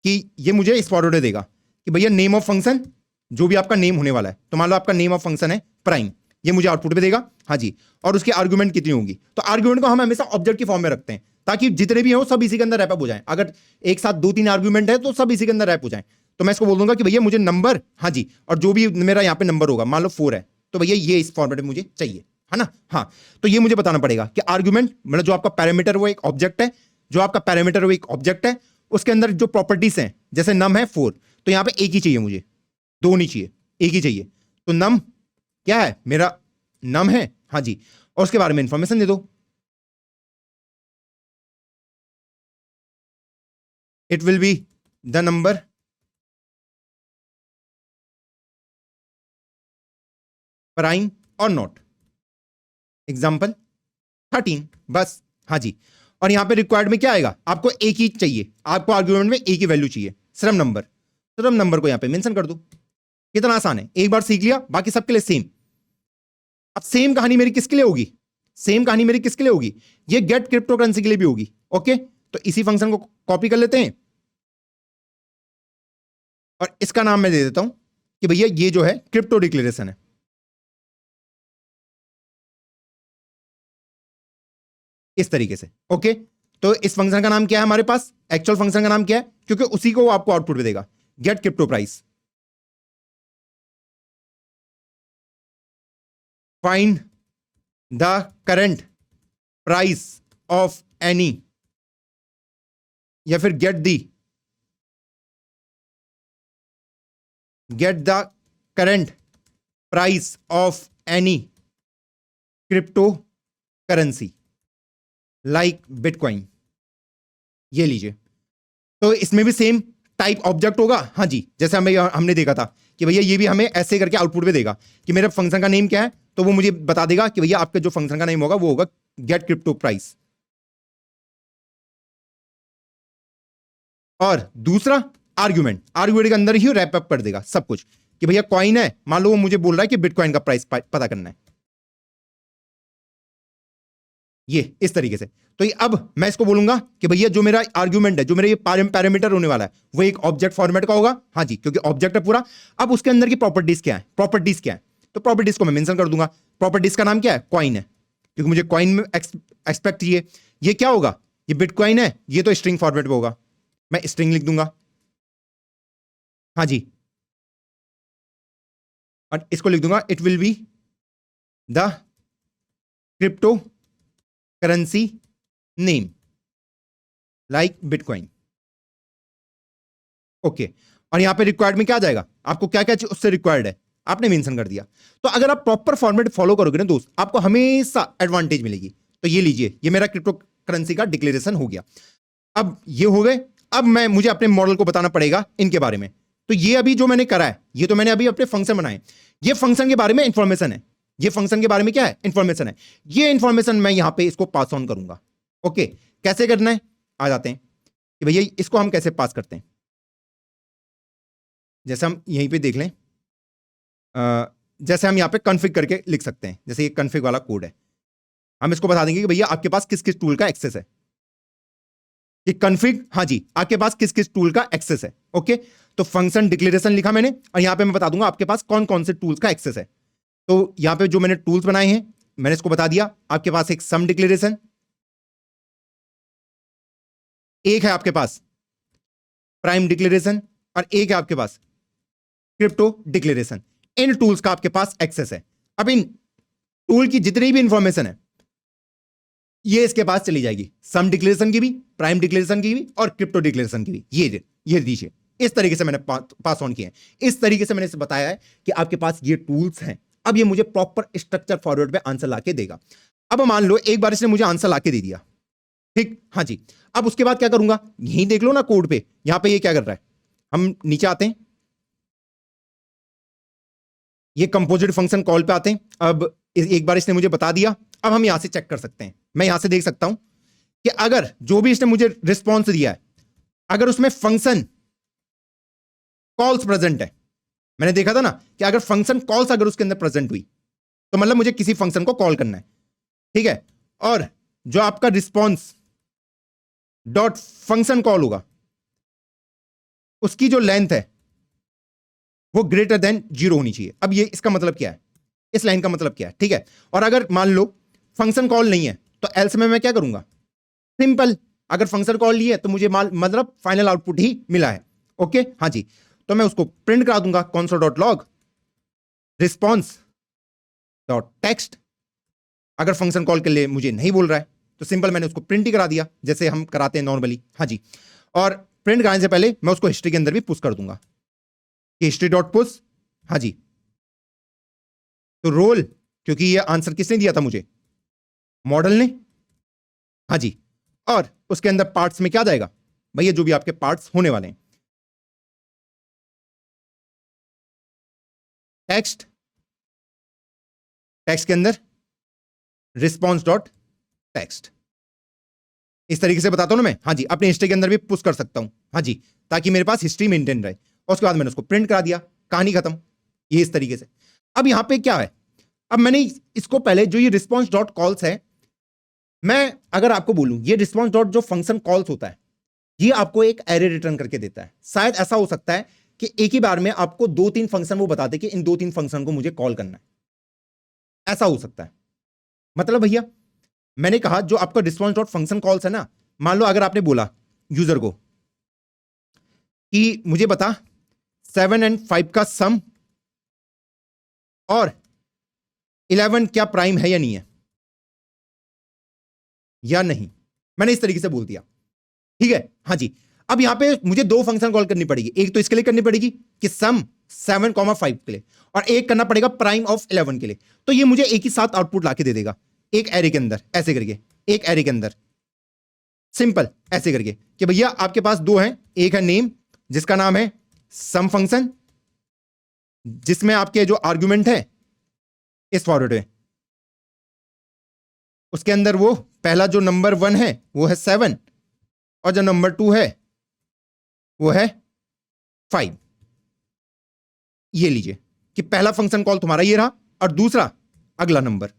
कि ये मुझे इस फॉर्मेट में देगा कि भैया नेम ऑफ फंक्शन, जो भी आपका नेम होने वाला है, तो मान लो आपका नेम ऑफ फंक्शन है प्राइम, ये मुझे आउटपुट में देगा। हाँ जी, और उसकी आर्गुमेंट कितनी होगी, तो आर्गुमेंट को हम हमेशा ऑब्जेक्ट की फॉर्म में रखते हैं ताकि जितने भी हो सब इसी के अंदर रैप अप हो जाए। अगर एक साथ 2-3 आर्गुमेंट है तो सब इसी के अंदर रैप हो जाए। तो मैं इसको बोल दूंगा कि भैया मुझे नंबर, हाँ जी, और जो भी मेरा यहाँ पे नंबर होगा, मान लो 4 है, तो भैया ये इस फॉर्मेट में मुझे चाहिए, है ना। हाँ, तो ये मुझे बताना पड़ेगा कि आर्गुमेंट मतलब जो आपका पैरामीटर वो एक ऑब्जेक्ट है, जो आपका पैरामीटर वो एक ऑब्जेक्ट है, उसके अंदर जो प्रॉपर्टीज हैं, जैसे नम है 4, तो यहां पे एक ही चाहिए मुझे, 2 नहीं चाहिए, एक ही चाहिए। तो नम क्या है, मेरा नम है, हाँ जी, और उसके बारे में इंफॉर्मेशन दे दो। It will be the number prime और नॉट, एग्जाम्पल 13, बस। हाँ जी, और यहां पे रिक्वायर्ड में क्या आएगा, आपको एक ही चाहिए, आपको आर्ग्यूमेंट में एक ही वैल्यू चाहिए, सिर्फ नंबर। सिर्फ नंबर को यहां पे मेंशन कर दो। कितना आसान है, एक बार सीख लिया, बाकी सबके लिए सेम। अब सेम कहानी मेरी किसके लिए होगी, सेम कहानी मेरी किसके लिए होगी, ये गेट क्रिप्टो करेंसी के लिए भी होगी। ओके, तो इसी फंक्शन को कॉपी कर लेते हैं और इसका नाम मैं दे देता हूं कि भैया ये जो है क्रिप्टो डिक्लेरेशन है। इस तरीके से। ओके, तो इस फंक्शन का नाम क्या है हमारे पास, एक्चुअल फंक्शन का नाम क्या है, क्योंकि उसी को वो आपको आउटपुट में देगा, get crypto price. Find the current price of any, या फिर get the current price of any crypto currency like bitcoin. ये लीजिए, तो इसमें भी सेम टाइप ऑब्जेक्ट होगा। हाँ जी, जैसे हमने देखा था कि भैया ये भी हमें ऐसे करके आउटपुट में देगा कि मेरे फंक्शन का नेम क्या है, तो वो मुझे बता देगा कि भैया आपके जो फंक्शन का नेम होगा वो होगा गेट क्रिप्टो प्राइस। और दूसरा आर्ग्यूमेंट के अंदर ही रैप अप कर देगा सब कुछ कि भैया कॉइन है, मान लो वो मुझे बोल रहा है कि बिटकॉइन का प्राइस पता करना है, ये इस तरीके से। तो ये अब मैं इसको बोलूंगा कि भैया जो मेरा आर्ग्यूमेंट है, जो मेरा ये पैरामीटर होने वाला है, वो एक ऑब्जेक्ट फॉर्मेट का होगा। हाँ जी, क्योंकि ऑब्जेक्ट है पूरा। अब उसके अंदर की प्रॉपर्टीज क्या है, तो प्रॉपर्टीज को मैं मेंशन कर दूंगा। प्रॉपर्टीज का नाम क्या है, कॉइन है, क्योंकि मुझे कॉइन में एक्सपेक्ट चाहिए। ये क्या होगा, ये बिटकॉइन है, ये तो स्ट्रिंग फॉर्मेट में होगा, मैं स्ट्रिंग लिख दूंगा। हाँ जी, और इसको लिख दूंगा it will be the crypto currency name like bitcoin. Okay, और यहां पे रिक्वायर्ड में क्या आ जाएगा, आपको क्या क्या उससे रिक्वायर्ड है आपने मेंशन कर दिया। तो अगर आप प्रॉपर फॉर्मेट फॉलो करोगे ना दोस्त, आपको हमेशा एडवांटेज मिलेगी। तो ये लीजिए, ये मेरा क्रिप्टो करेंसी का डिक्लेरेशन हो गया। अब ये हो गए, अब मुझे अपने मॉडल को बताना पड़ेगा इनके बारे में। तो ये अभी जो मैंने करा है, ये तो मैंने अभी अपने फंक्शन बनाए, ये फंक्शन के बारे में इंफॉर्मेशन है, ये फंक्शन के बारे में क्या है, इंफॉर्मेशन है। ये इंफॉर्मेशन मैं यहां पे इसको पास ऑन करूंगा। ओके, कैसे करना है, आ जाते हैं कि भैया इसको हम कैसे पास करते हैं। जैसे हम यहीं पे देख लें, जैसे हम यहां पे कॉन्फ़िग करके लिख सकते हैं, जैसे ये कॉन्फ़िग वाला कोड है। हम इसको बता देंगे कि भैया आपके पास किस किस टूल का एक्सेस है, कि कॉन्फ़िग, हाँ जी, आपके पास किस किस टूल का एक्सेस है। ओके, तो फंक्शन डिक्लेरेशन लिखा मैंने, और यहां पे मैं बता दूंगा आपके पास कौन कौन से टूल्स का एक्सेस है। तो यहां पे जो मैंने टूल्स बनाए हैं, मैंने इसको बता दिया। आपके पास एक सम डिक्लेरेशन, एक है आपके पास प्राइम डिक्लेरेशन, और एक है आपके पास क्रिप्टो डिक्लेरेशन। इन टूल्स का आपके पास एक्सेस है। अब इन टूल की जितनी भी इंफॉर्मेशन है, ये इसके पास चली जाएगी, सम डिक्लेरेशन की भी, प्राइम डिक्लेरेशन की भी और क्रिप्टो डिक्लेरेशन की भी। ये दीजिए, इस तरीके से मैंने पास ऑन किए हैं। इस तरीके से मैंने इसे बताया है कि आपके पास ये टूल्स हैं। अब ये मुझे प्रॉपर स्ट्रक्चर फॉरवर्ड पे आंसर लाके देगा। अब मान लो एक बार इसने मुझे आंसर लाके दे दिया, ठीक, हाँ जी। अब उसके बाद क्या करूंगा, यहीं देख लो ना कोड पे, यहां पे ये क्या कर रहा है। हम नीचे आते हैं, ये कंपोजिट फंक्शन कॉल पे आते हैं। अब एक बार इसने मुझे बता दिया, अब हम यहां से चेक कर सकते हैं। मैं यहां से देख सकता हूं कि अगर जो भी इसने मुझे रिस्पॉन्स दिया है, अगर उसमें फंक्शन कॉल्स प्रेजेंट है, मैंने देखा था ना कि अगर फंक्शन कॉल्स अगर उसके अंदर प्रेजेंट हुई तो मतलब मुझे किसी फंक्शन को कॉल करना है, ठीक है। और जो आपका रिस्पॉन्स डॉट फंक्शन कॉल होगा, उसकी जो लेंथ है वो ग्रेटर देन 0 होनी चाहिए। अब ये इसका मतलब क्या है, इस लाइन का मतलब क्या है, ठीक है। और अगर मान लो फंक्शन कॉल नहीं है तो एल्स में मैं क्या करूंगा, सिंपल, अगर फंक्शन कॉल नहीं है तो मुझे मतलब फाइनल आउटपुट ही मिला है। ओके, हाँ जी, तो मैं उसको प्रिंट करा दूंगा console dot log response dot text. अगर फंक्शन कॉल के लिए मुझे नहीं बोल रहा है तो सिंपल मैंने उसको प्रिंट ही करा दिया, जैसे हम कराते हैं नॉर्मली, हाँ जी। और प्रिंट कराने से पहले मैं उसको हिस्ट्री के अंदर भी पुश कर दूंगा कि हिस्ट्री डॉट पुश, हाँ जी। तो रोल, क्योंकि ये आंसर किसने दिया था मुझे, मॉडल ने, हाँ जी। और उसके अंदर पार्ट्स में क्या जाएगा भैया, जो भी आपके पार्ट्स होने वाले हैं, टेक्स्ट, टेक्स्ट के अंदर रिस्पॉन्स डॉट टेक्स्ट। इस तरीके से बताता हूं ना मैं, हाँ जी। अपने हिस्ट्री के अंदर भी पुश कर सकता हूं, हाँ जी, ताकि मेरे पास हिस्ट्री मेंटेन रहे। और उसके बाद मैंने उसको प्रिंट करा दिया, कहानी खत्म। ये इस तरीके से। अब यहां पे क्या है, अब मैंने इसको पहले जो ये रिस्पॉन्स डॉट कॉल्स है, मैं अगर आपको बोलूं ये रिस्पॉन्स डॉट जो फंक्शन कॉल्स होता है, ये आपको एक एरे रिटर्न करके देता है। शायद ऐसा हो सकता है कि एक ही बार में आपको 2-3 फंक्शन वो बता दे कि इन 2-3 फंक्शन को मुझे कॉल करना है, ऐसा हो सकता है। मतलब भैया मैंने कहा जो आपका रिस्पॉन्स डॉट फंक्शन कॉल्स है ना, मान लो अगर आपने बोला यूजर को कि मुझे बता 7 और 5 का सम और 11 क्या प्राइम है या नहीं है, या नहीं, मैंने इस तरीके से बोल दिया, ठीक है, हाँ जी। अब यहां पे मुझे 2 फंक्शन कॉल करनी पड़ेगी, एक तो इसके लिए करनी पड़ेगी कि सम 7,5 के लिए, और एक करना पड़ेगा प्राइम ऑफ 11 के लिए। तो ये मुझे एक ही साथ आउटपुट लाके दे देगा एक एरे के अंदर, ऐसे करके, एक एरे के अंदर सिंपल ऐसे करके कि भैया आपके पास 2 हैं, एक है नेम जिसका नाम है सम फंक्शन, जिसमें आपके जो आर्गुमेंट है इस फॉरवर्ड में, उसके अंदर वो पहला जो नंबर 1 है वो है 7 और जो नंबर 2 है वो है 5। ये लीजिए कि पहला फंक्शन कॉल तुम्हारा ये रहा और दूसरा अगला नंबर,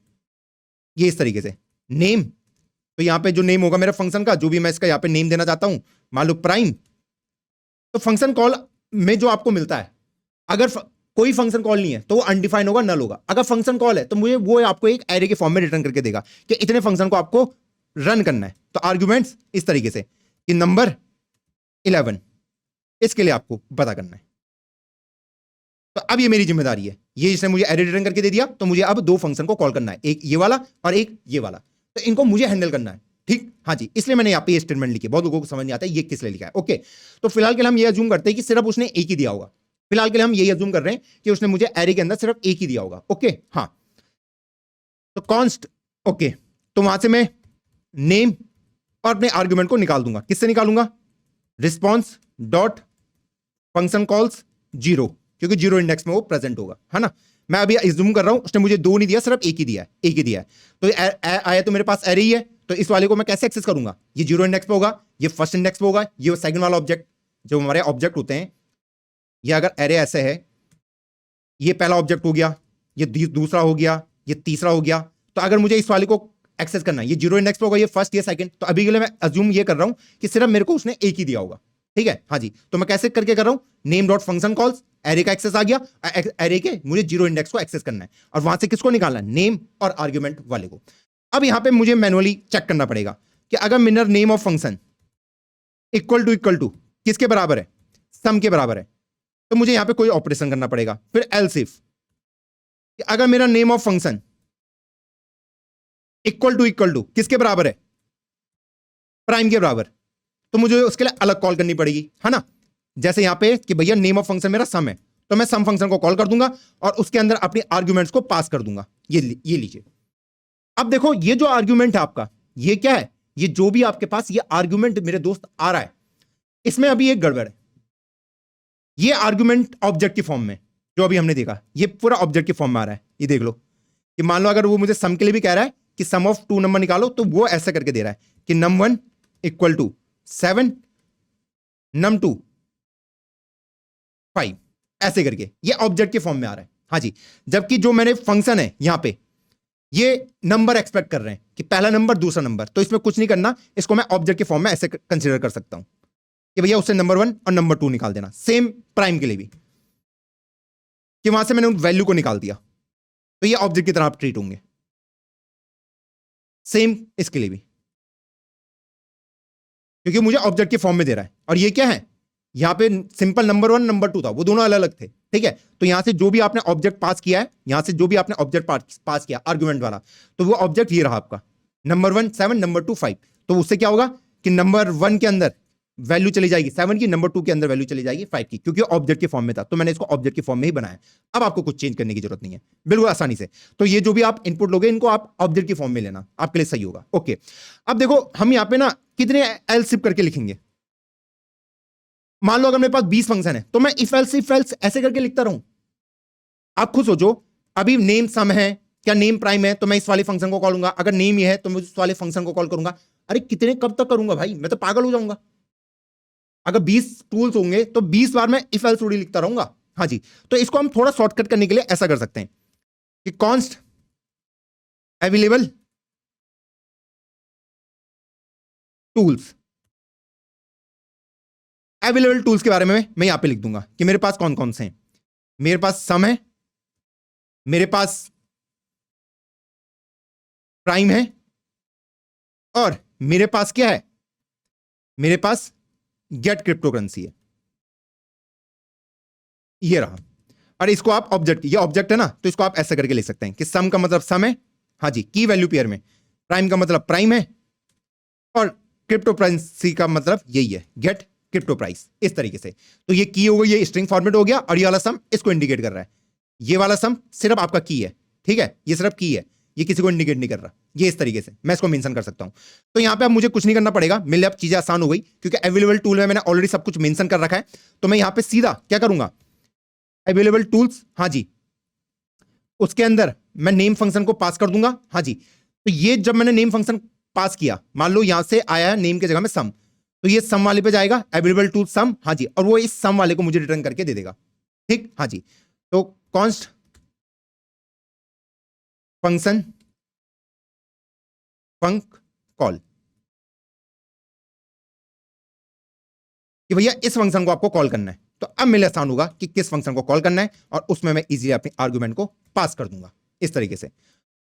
ये इस तरीके से नेम। तो यहां पे जो नेम होगा मेरा फंक्शन का, जो भी मैं इसका यहां पे नेम देना चाहता हूं, मान लो प्राइम। तो फंक्शन कॉल में जो आपको मिलता है, अगर कोई फंक्शन कॉल नहीं है तो वो अनडिफाइंड होगा, नल होगा। अगर फंक्शन कॉल है तो मुझे वो आपको एक एरे के फॉर्म में रिटर्न करके देगा कि इतने फंक्शन को आपको रन करना है। तो आर्गुमेंट्स इस तरीके से कि नंबर 11 इसके लिए आपको पता करना है। तो अब ये मेरी जिम्मेदारी है, ये इसने मुझे एरे रिटर्न करके दे दिया, तो मुझे अब 2 फंक्शन को कॉल करना है, एक ये वाला और एक ये वाला। तो इनको मुझे हैंडल करना है, ठीक, हाँ जी। इसलिए मैंने यहाँ पे ये स्टेटमेंट लिखी। बहुत लोगों को समझ नहीं आता है ये किस लिए लिखा है। ओके, तो फिलहाल के लिए हम ये अज्यूम करते हैं कि सिर्फ उसने एक ही दिया होगा। फिलहाल के लिए हम यही अज्यूम कर रहे हैं कि उसने मुझे एरे के अंदर सिर्फ एक ही दिया होगा। ओके, हाँ, तो कॉन्स्ट, ओके, तो वहां से मैं नेम और अपने आर्ग्यूमेंट को निकाल दूंगा। किससे निकालूंगा, रिस्पॉन्स डॉट फंक्शन कॉल्स 0, क्योंकि 0 इंडेक्स में वो प्रेजेंट होगा, है ना। मैं अभी अज्यूम कर रहा हूं उसने मुझे 2 नहीं दिया, सिर्फ एक ही दिया है, एक ही दिया है। तो आया तो मेरे पास एरे ही है, तो इस वाले को मैं कैसे एक्सेस करूंगा, ये 0 इंडेक्स पे होगा, ये फर्स्ट इंडेक्स पे होगा, ये सेकंड वाला ऑब्जेक्ट। जो हमारे ऑब्जेक्ट होते हैं, ये अगर एरे ऐसे है, ये पहला ऑब्जेक्ट हो गया, ये दूसरा हो गया, ये तीसरा हो गया। तो अगर मुझे इस वाले को एक्सेस करना है, ये 0 इंडेक्स पे होगा, ये फर्स्ट, ये सेकंड। तो अभी के लिए मैं अज्यूम ये कर रहा हूं कि सिर्फ मेरे को उसने एक ही दिया होगा, ठीक है, हाँ जी। तो मैं कैसे करके कर रहा हूं, name dot function calls, array का एक्सेस आ गया, एरे के मुझे 0 इंडेक्स को एक्सेस करना है, और वहां से किसको निकालना है, नेम और आर्ग्यूमेंट वाले को। अब यहां पे मुझे मैनुअली चेक करना पड़ेगा कि अगर मेरा name of function equal to किसके बराबर है, सम के बराबर है, तो मुझे यहां पे कोई ऑपरेशन करना पड़ेगा। फिर एल्स इफ, अगर मेरा name of function equal to किसके बराबर है? प्राइम के बराबर। तो मुझे उसके लिए अलग कॉल करनी पड़ेगी, है ना। जैसे यहां पे कि भैया नेम ऑफ फंक्शन मेरा सम है, तो मैं सम फंक्शन को कॉल कर दूंगा और उसके अंदर अपनी आर्ग्यूमेंट्स को पास कर दूंगा। ये लीजिए। अब देखो ये जो आर्ग्यूमेंट है आपका, ये क्या है? ये जो भी आपके पास ये आर्ग्यूमेंट मेरे दोस्त आ रहा है, इसमें अभी एक गड़बड़ है। ये आर्ग्यूमेंट ऑब्जेक्ट की फॉर्म में, जो अभी हमने देखा, ये पूरा ऑब्जेक्ट की फॉर्म में आ रहा है। ये देख लो कि मान लो अगर वो मुझे सम के लिए भी कह रहा है कि सम ऑफ 2 नंबर निकालो, तो वो ऐसा करके दे रहा है कि num1 इक्वल टू 7, num2 5, ऐसे करके ये ऑब्जेक्ट के फॉर्म में आ रहा है। हाँ जी, जबकि जो मैंने फंक्शन है यहां पे, ये नंबर एक्सपेक्ट कर रहे हैं कि पहला नंबर दूसरा नंबर, तो इसमें कुछ नहीं करना, इसको मैं ऑब्जेक्ट के फॉर्म में ऐसे कंसीडर कर सकता हूं कि भैया उससे नंबर 1 और नंबर 2 निकाल देना। सेम प्राइम के लिए भी, कि वहां से मैंने उन वैल्यू को निकाल दिया, तो ये ऑब्जेक्ट की तरह आप ट्रीट होंगे। सेम इसके लिए भी, क्योंकि मुझे ऑब्जेक्ट के फॉर्म में दे रहा है। और ये क्या है? यहां पे सिंपल नंबर 1 नंबर 2 था, वो दोनों अलग अलग थे, ठीक है। तो यहां से जो भी आपने ऑब्जेक्ट पास किया है, यहां से जो भी आपने ऑब्जेक्ट पास किया आर्गुमेंट वाला, तो वो ऑब्जेक्ट ये रहा आपका, नंबर 1 7, नंबर 2 5। तो उससे क्या होगा कि नंबर 1 के अंदर वैल्यू चली जाएगी 7 की, नंबर 2 के अंदर वैल्यू चली जाएगी 5 की, क्योंकि ऑब्जेक्ट के फॉर्म में था। तो मैंने इसको ऑब्जेक्ट के फॉर्म में ही बनाया। अब आपको कुछ चेंज करने की जरूरत नहीं है, बिल्कुल आसानी से। तो ये जो भी आप इनपुट लोगे, इनको आप ऑब्जेक्ट की फॉर्म में लेना, आपके लिए सही होगा। ओके, अब देखो हम यहां पे ना कितने एल्सिफ करके लिखेंगे। मान लो अगर मेरे पास 20 फंक्शन है, तो मैं इफ एल्स ऐसे करके लिखता रहूं। आप खुद सोचो, अभी नेम सम है, क्या नेम प्राइम है, तो मैं इस वाले फंक्शन को कॉल करूंगा। अगर नेम ये है तो मैं उस वाले फंक्शन को कॉल करूंगा। अरे कितने कब तक करूंगा भाई, मैं तो पागल हो जाऊंगा। अगर 20 टूल्स होंगे तो 20 बार मैं इफ एल्स थोड़ी लिखता रहूंगा। हाँ जी, तो इसको हम थोड़ा शॉर्टकट करने के लिए ऐसा कर सकते हैं कि const available tools, available tools के बारे में मैं यहां पे लिख दूंगा कि मेरे पास कौन कौन से हैं। मेरे पास सम है, मेरे पास प्राइम है, और मेरे पास क्या है? मेरे पास गेट क्रिप्टो करेंसी है। ये रहा। और इसको आप ऑब्जेक्ट, ये ऑब्जेक्ट है ना, तो इसको आप ऐसा करके लिख सकते हैं कि सम का मतलब सम है, हाँ जी, की वैल्यू पेयर में। प्राइम का मतलब प्राइम है, और क्रिप्टो करेंसी का मतलब यही है, गेट क्रिप्टो प्राइस। इस तरीके से तो ये की हो गई, ये स्ट्रिंग फॉर्मेट हो गया, और ये वाला सम इसको इंडिकेट कर रहा है। ये वाला सम सिर्फ आपका की है, ठीक है, ये सिर्फ की है, ये किसी को इंडिकेट नहीं कर रहा। ये इस तरीके से मैं इसको मेंशन कर सकता हूं। तो यहां पे अब मुझे कुछ नहीं करना पड़ेगा, मेरे लिए अब चीजें आसान हो गई, क्योंकि अवेलेबल टूल में मैंने ऑलरेडी सब कुछ मेंशन कर रखा है। तो मैं यहां पे सीधा क्या करूंगा, अवेलेबल टूल्स, हाँ जी, उसके अंदर मैं नेम फंक्शन को पास कर दूंगा। हाँ जी, तो ये जब मैंने नेम फंक्शन पास किया, मान लो यहां से आया है नेम की जगह में सम, तो ये सम वाले पे जाएगा, अवेलेबल टू सम, हाँ जी, और वो इस सम वाले को मुझे रिटर्न करके दे देगा। ठीक, हाँ जी। तो कॉन्स्ट फंक्शन फंक कॉल, कि भैया इस फंक्शन को आपको कॉल करना है। तो अब मेरे आसान होगा कि किस फंक्शन को कॉल करना है, और उसमें मैं इजीली अपने आर्गुमेंट को पास कर दूंगा इस तरीके से।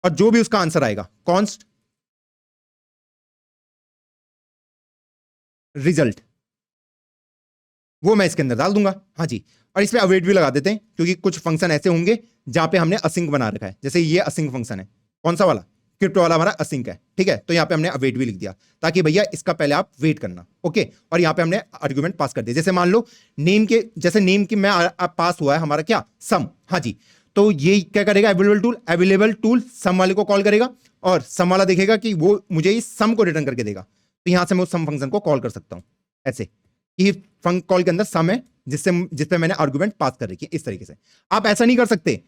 और जो भी उसका आंसर आएगा, कॉन्स्ट रिजल्ट, वो मैं इसके अंदर डाल दूंगा। हाँ जी, और इसमें अवेट भी लगा देते हैं, क्योंकि कुछ फंक्शन ऐसे होंगे जहां पे हमने असिंक बना रखा है। जैसे ये असिंक फंक्शन है, कौन सा वाला? क्रिप्टो वाला हमारा असिंक है, ठीक है। तो यहां पे हमने अवेट भी लिख दिया, ताकि भैया इसका पहले आप वेट करना। ओके, और यहां पे हमने आर्गुमेंट पास कर दिया। जैसे मान लो नेम के, जैसे नेम की मैं पास हुआ है हमारा क्या, सम। हाँ जी, तो ये क्या करेगा, अवेलेबल टूल सम वाले को कॉल करेगा, और सम वाला देखेगा कि वो मुझे इस सम को रिटर्न करके देगा। तो यहां से मैं उस सम फंक्शन को कॉल कर सकता हूं ऐसे कि फंक कॉल के अंदर सम है, जिसपे मैंने आर्गुमेंट पास कर रखी है। इस तरीके से आप ऐसा नहीं कर सकते,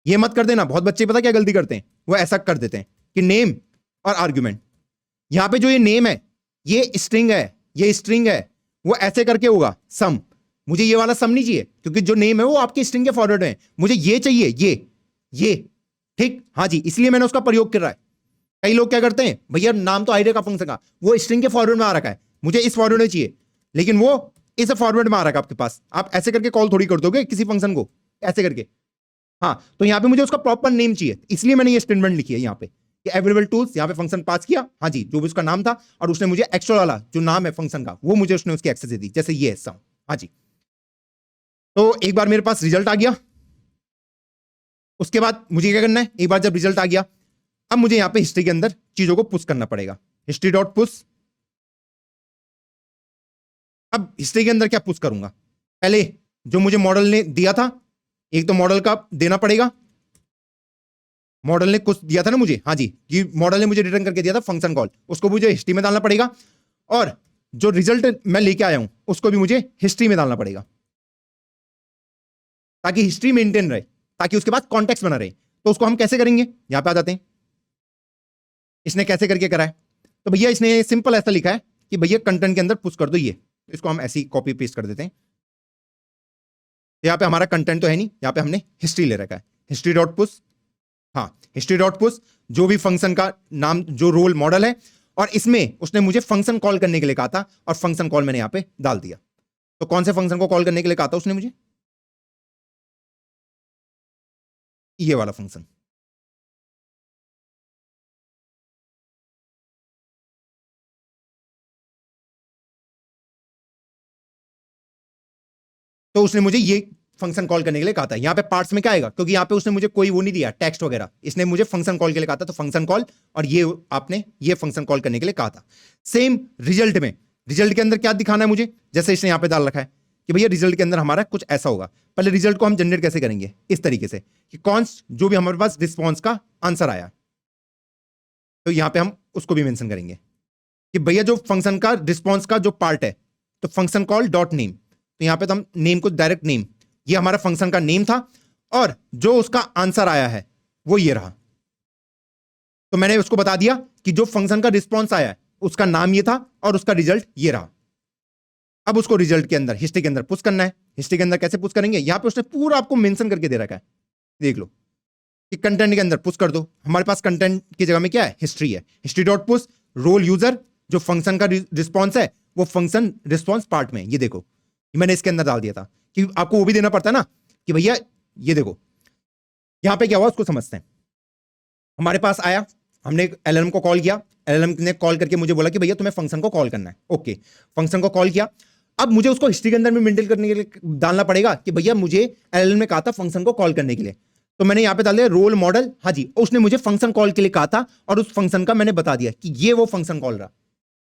ये मत कर देना। बहुत बच्चे पता क्या गलती करते हैं, वो ऐसा कर देते हैं कि नेम और आर्गुमेंट, यहां पे जो ये नेम है ये स्ट्रिंग है, ये स्ट्रिंग है, वो ऐसे करके होगा सम। मुझे ये वाला सम नहीं चाहिए, क्योंकि जो नेम है वो आपकी स्ट्रिंग के फॉरवर्ड में, मुझे ये चाहिए, ये ठीक। हाँ जी, इसलिए मैंने उसका प्रयोग कर रहा है। कई लोग क्या करते हैं, भैया नाम तो आईडे का फंक्शन का, वो स्ट्रिंग के फॉरवर्ड में आ रखा है, मुझे इस फॉरवर्ड में चाहिए, लेकिन वो इस फॉरवर्ड में आ रहा है आपके पास। आप ऐसे करके कॉल थोड़ी कर दोगे किसी फंक्शन को, ऐसे करके। हाँ, तो यहां पे मुझे उसका प्रॉपर नेम चाहिए, इसलिए मैंने ये स्टेटमेंट लिखी है यहां पे कि अवेलेबल टूल्स, यहां पे फंक्शन पास किया, हाँ जी, जो भी उसका नाम था, और उसने मुझे एक्चुअल वाला जो नाम है फंक्शन का, वो मुझे उसने उसकी एक्सेस दे दी, जैसे ये सम। हाँ जी, तो एक बार मेरे पास रिजल्ट आ गया, उसके बाद मुझे क्या करना है, एक बार जब रिजल्ट आ गया, अब मुझे यहां पे हिस्ट्री के अंदर चीजों को पुश करना पड़ेगा, हिस्ट्री डॉट पुश। अब हिस्ट्री के अंदर क्या पुश करूंगा, पहले जो मुझे मॉडल ने दिया था, एक तो मॉडल का देना पड़ेगा, मॉडल ने कुछ दिया था ना मुझे, हाँ जी, कि मॉडल ने मुझे रिटर्न करके दिया था फंक्शन कॉल, उसको मुझे हिस्ट्री में डालना पड़ेगा, और जो रिजल्ट मैं लेके आया हूं उसको भी मुझे हिस्ट्री में डालना पड़ेगा, ताकि हिस्ट्री मेंटेन रहे, ताकि उसके बाद कॉन्टेक्स्ट बना रहे। तो उसको हम कैसे करेंगे, यहां पे आ जाते हैं, इसने कैसे करके करा है, तो भैया इसने सिंपल ऐसा लिखा है कि भैया कंटेंट के अंदर पुश कर दो ये, इसको हम ऐसे ही कॉपी पेस्ट कर देते हैं। यहां पे हमारा कंटेंट तो है नहीं, यहां पे हमने हिस्ट्री ले रखा है, हिस्ट्री डॉट पुश, हाँ हिस्ट्री डॉट पुश, जो भी फंक्शन का नाम, जो रोल मॉडल है, और इसमें उसने मुझे फंक्शन कॉल करने के लिए कहा था, और फंक्शन कॉल मैंने यहां पे डाल दिया। तो कौन से फंक्शन को कॉल करने के लिए कहा था उसने मुझे, ये वाला फंक्शन। तो उसने मुझे ये फंक्शन कॉल करने के लिए कहा था। यहां पे पार्ट्स में क्या आएगा, क्योंकि यहां पे उसने मुझे कोई वो नहीं दिया टेक्स्ट वगैरह, इसने मुझे फंक्शन कॉल के लिए कहा था, तो फंक्शन कॉल, और ये आपने ये फंक्शन कॉल करने के लिए कहा था। सेम रिजल्ट में, रिजल्ट के अंदर क्या दिखाना है मुझे, जैसे इसने यहां पे डाल रखा है कि भैया रिजल्ट के अंदर हमारा कुछ ऐसा होगा। पहले रिजल्ट को हम जनरेट कैसे करेंगे, इस तरीके से कि कॉन्स्ट जो भी हमारे पास रिस्पॉन्स का आंसर आया, तो यहां पे हम उसको भी मेंशन करेंगे कि भैया जो फंक्शन का रिस्पॉन्स का जो पार्ट है, तो फंक्शन कॉल डॉट नेम, तो यहां पे तो हम नेम को डायरेक्ट नेम, ये हमारा फंक्शन का नेम था, और जो उसका आंसर आया है वो ये रहा। तो मैंने उसको बता दिया कि जो फंक्शन का रिस्पॉन्स आया है उसका नाम ये था, और उसका रिजल्ट ये रहा। अब उसको रिजल्ट के अंदर, हिस्ट्री के अंदर पुश करना है। हिस्ट्री के अंदर कैसे पुश करेंगे, यहां पे उसने पूरा आपको मेंशन करके दे रखा है, देख लो कि कंटेंट के अंदर पुश कर दो। हमारे पास कंटेंट की जगह में क्या है, हिस्ट्री है, history dot push role user, जो फंक्शन का रिस्पॉन्स है वो फंक्शन रिस्पॉन्स पार्ट में, ये देखो मैंने इसके अंदर डाल दिया था, कि आपको वो भी देना पड़ता है ना कि भैया ये देखो यहां पे क्या हुआ उसको समझते हैं। हमारे पास आया, हमने एलएलएम को कॉल किया, एलएलएम ने कॉल करके मुझे बोला कि भैया तुम्हें फंक्शन को कॉल करना है, ओके फंक्शन को कॉल किया। अब मुझे उसको हिस्ट्री के अंदर में मेंटेन करने के लिए डालना पड़ेगा कि भैया मुझे एलएलएम ने कहा था फंक्शन को कॉल करने के लिए, तो मैंने यहां पे डाल दिया रोल मॉडल, हाँ जी, उसने मुझे फंक्शन कॉल के लिए कहा था, और उस फंक्शन का मैंने बता दिया कि ये वो फंक्शन कॉल रहा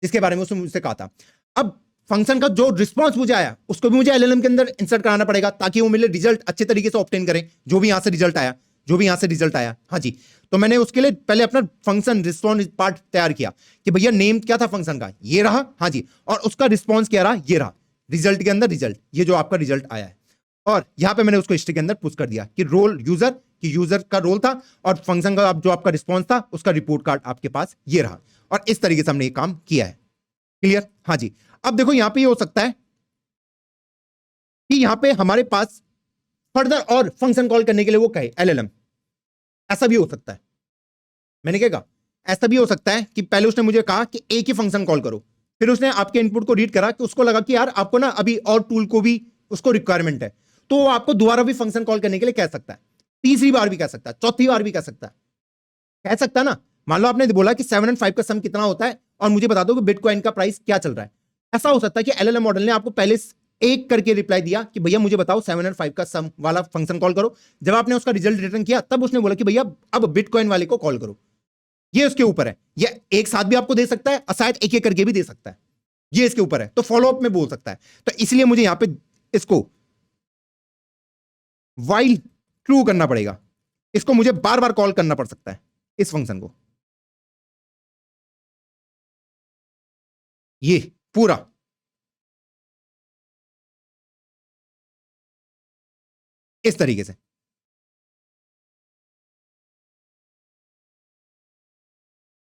जिसके बारे में उसने मुझसे कहा था। अब फंक्शन का जो रिस्पांस मुझे आया उसको भी मुझे एलएलएम के अंदर इंसर्ट कराना पड़ेगा, ताकि वो मेरे रिजल्ट अच्छे तरीके से ऑब्टेन करें, जो भी यहां से रिजल्ट आया, जो भी यहां से रिजल्ट आया, हाँ जी। तो मैंने उसके लिए पहले अपना फंक्शन रिस्पॉन्स पार्ट तैयार किया कि भैया नेम क्या था फंक्शन का, ये रहा, हाँ जी, और उसका रिस्पॉन्स क्या रहा, ये रहा, रिजल्ट के अंदर रिजल्ट, ये जो आपका रिजल्ट आया है। और यहां पे मैंने उसको हिस्ट्री के अंदर पुश कर दिया कि रोल यूजर, कि यूजर का रोल था, और फंक्शन का जो आपका रिस्पॉन्स था उसका रिपोर्ट कार्ड आपके पास ये रहा, और इस तरीके से हमने ये काम किया है। क्लियर, हाँ जी। अब देखो यहां पे ये हो सकता है कि यहां पे हमारे पास फर्दर और फंक्शन कॉल करने के लिए वो कहे एलएलएम, ऐसा भी हो सकता है। मैंने क्या कहा, ऐसा भी हो सकता है कि पहले उसने मुझे कहा कि एक ही फंक्शन कॉल करो, फिर उसने आपके इनपुट को रीड करा कि उसको लगा कि यार आपको ना अभी और टूल को भी उसको रिक्वायरमेंट है, तो वो आपको दोबारा भी फंक्शन कॉल करने के लिए कह सकता है, तीसरी बार भी कह सकता है, चौथी बार भी कह सकता है ना। मान लो आपने बोला कि 7 और 5 का सम कितना होता है, और मुझे बता दो कि बिटकॉइन का प्राइस क्या चल रहा है। ऐसा हो सकता है कि एलएलएम मॉडल ने आपको पहले एक करके रिप्लाई दिया कि भैया मुझे बताओ 7 और 5 का सम वाला फंक्शन कॉल करो। जब आपने उसका रिजल्ट रिटर्न किया तब उसने बोला कि भैया अब बिटकॉइन वाले को कॉल करो। ये उसके ऊपर है, ये एक साथ भी आपको दे सकता है, और शायद एक एक करके भी दे सकता है, ये इसके ऊपर है, तो फॉलोअप में बोल सकता है। तो इसलिए मुझे यहां पे इसको व्हाइल ट्रू करना पड़ेगा, इसको मुझे बार बार कॉल करना पड़ सकता है इस फंक्शन को, ये पूरा इस तरीके से।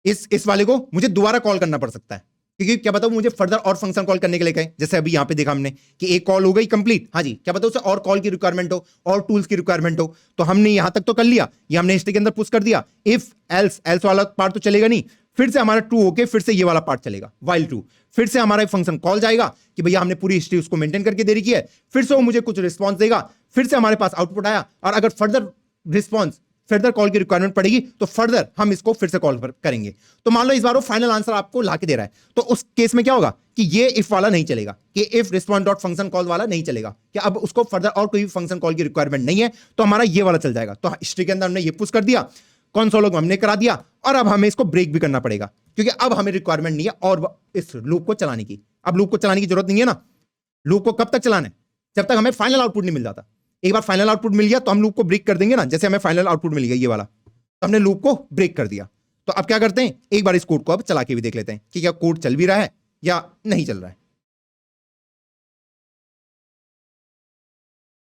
इस वाले को मुझे दोबारा कॉल करना पड़ सकता है, क्योंकि क्या बताऊं मुझे फर्दर और फंक्शन कॉल करने के लिए कहें, जैसे अभी यहां पे देखा हमने कि एक कॉल हो गई कंप्लीट, हाँ जी, क्या पता उसे और कॉल की रिक्वायरमेंट हो, और टूल्स की रिक्वायरमेंट हो, तो हमने यहां तक तो कर लिया, ये हमने हिस्ट्री के अंदर पुश कर दिया। इफ एल्स, एल्स वाला पार्ट तो चलेगा नहीं, फिर से हमारा ट्रू होके फिर से ये वाला पार्ट चलेगा, वाइल ट्रू, फिर से हमारा फंक्शन कॉल जाएगा कि भैया हमने पूरी हिस्ट्री उसको मेंटेन करके दे रखी है, फिर से वो मुझे कुछ रिस्पॉन्स देगा, फिर से हमारे पास आउटपुट आया, और अगर फर्दर रिस्पॉन्स, फर्दर कॉल की रिक्वायरमेंट पड़ेगी तो फर्दर हम इसको फिर से कॉल करेंगे। तो मान लो इस बार वो फाइनल आंसर आपको लाके दे रहा है, तो उस केस में क्या होगा कि ये इफ वाला नहीं चलेगा, कि if response dot function call वाला नहीं चलेगा, कि अब उसको फर्दर और कोई फंक्शन कॉल की रिक्वायरमेंट नहीं है, तो हमारा ये वाला चल जाएगा। तो हिस्ट्री के अंदर हमने ये पुश कर दिया, कंसोल लॉग हमने करा दिया, और अब हमें इसको ब्रेक भी करना पड़ेगा क्योंकि अब हमें रिक्वायरमेंट नहीं है और इस लूप को चलाने की। अब लूप को चलाने की जरूरत नहीं है ना। लूप को कब तक चलाना है? जब तक हमें फाइनल आउटपुट नहीं मिल जाता। एक बार फाइनल आउटपुट मिल गया तो हम लूप को ब्रेक कर देंगे ना। जैसे हमें फाइनल आउटपुट मिल गया ये वाला, तो हमने लूप को ब्रेक कर दिया। तो अब क्या करते हैं, एक बार इस कोड को अब चला के भी देख लेते हैं कि क्या कोड चल भी रहा है या नहीं चल रहा है।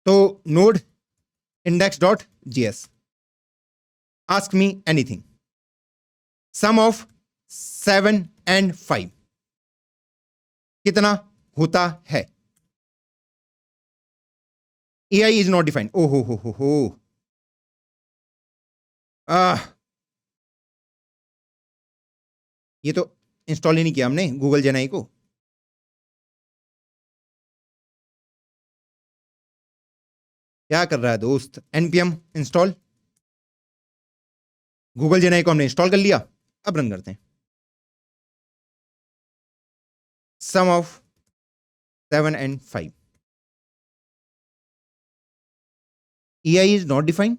तो node index.js, ask me anything. Sum of 7 and 5 कितना होता है? AI is not defined. Oh हो। ये तो इंस्टॉल ही नहीं किया हमने गूगल जेनाई को। क्या कर रहा है दोस्त? npm इंस्टॉल गूगल जेनाई को हमने इंस्टॉल कर लिया। अब रन करते हैं। Sum of 7 and 5 EI is not defined.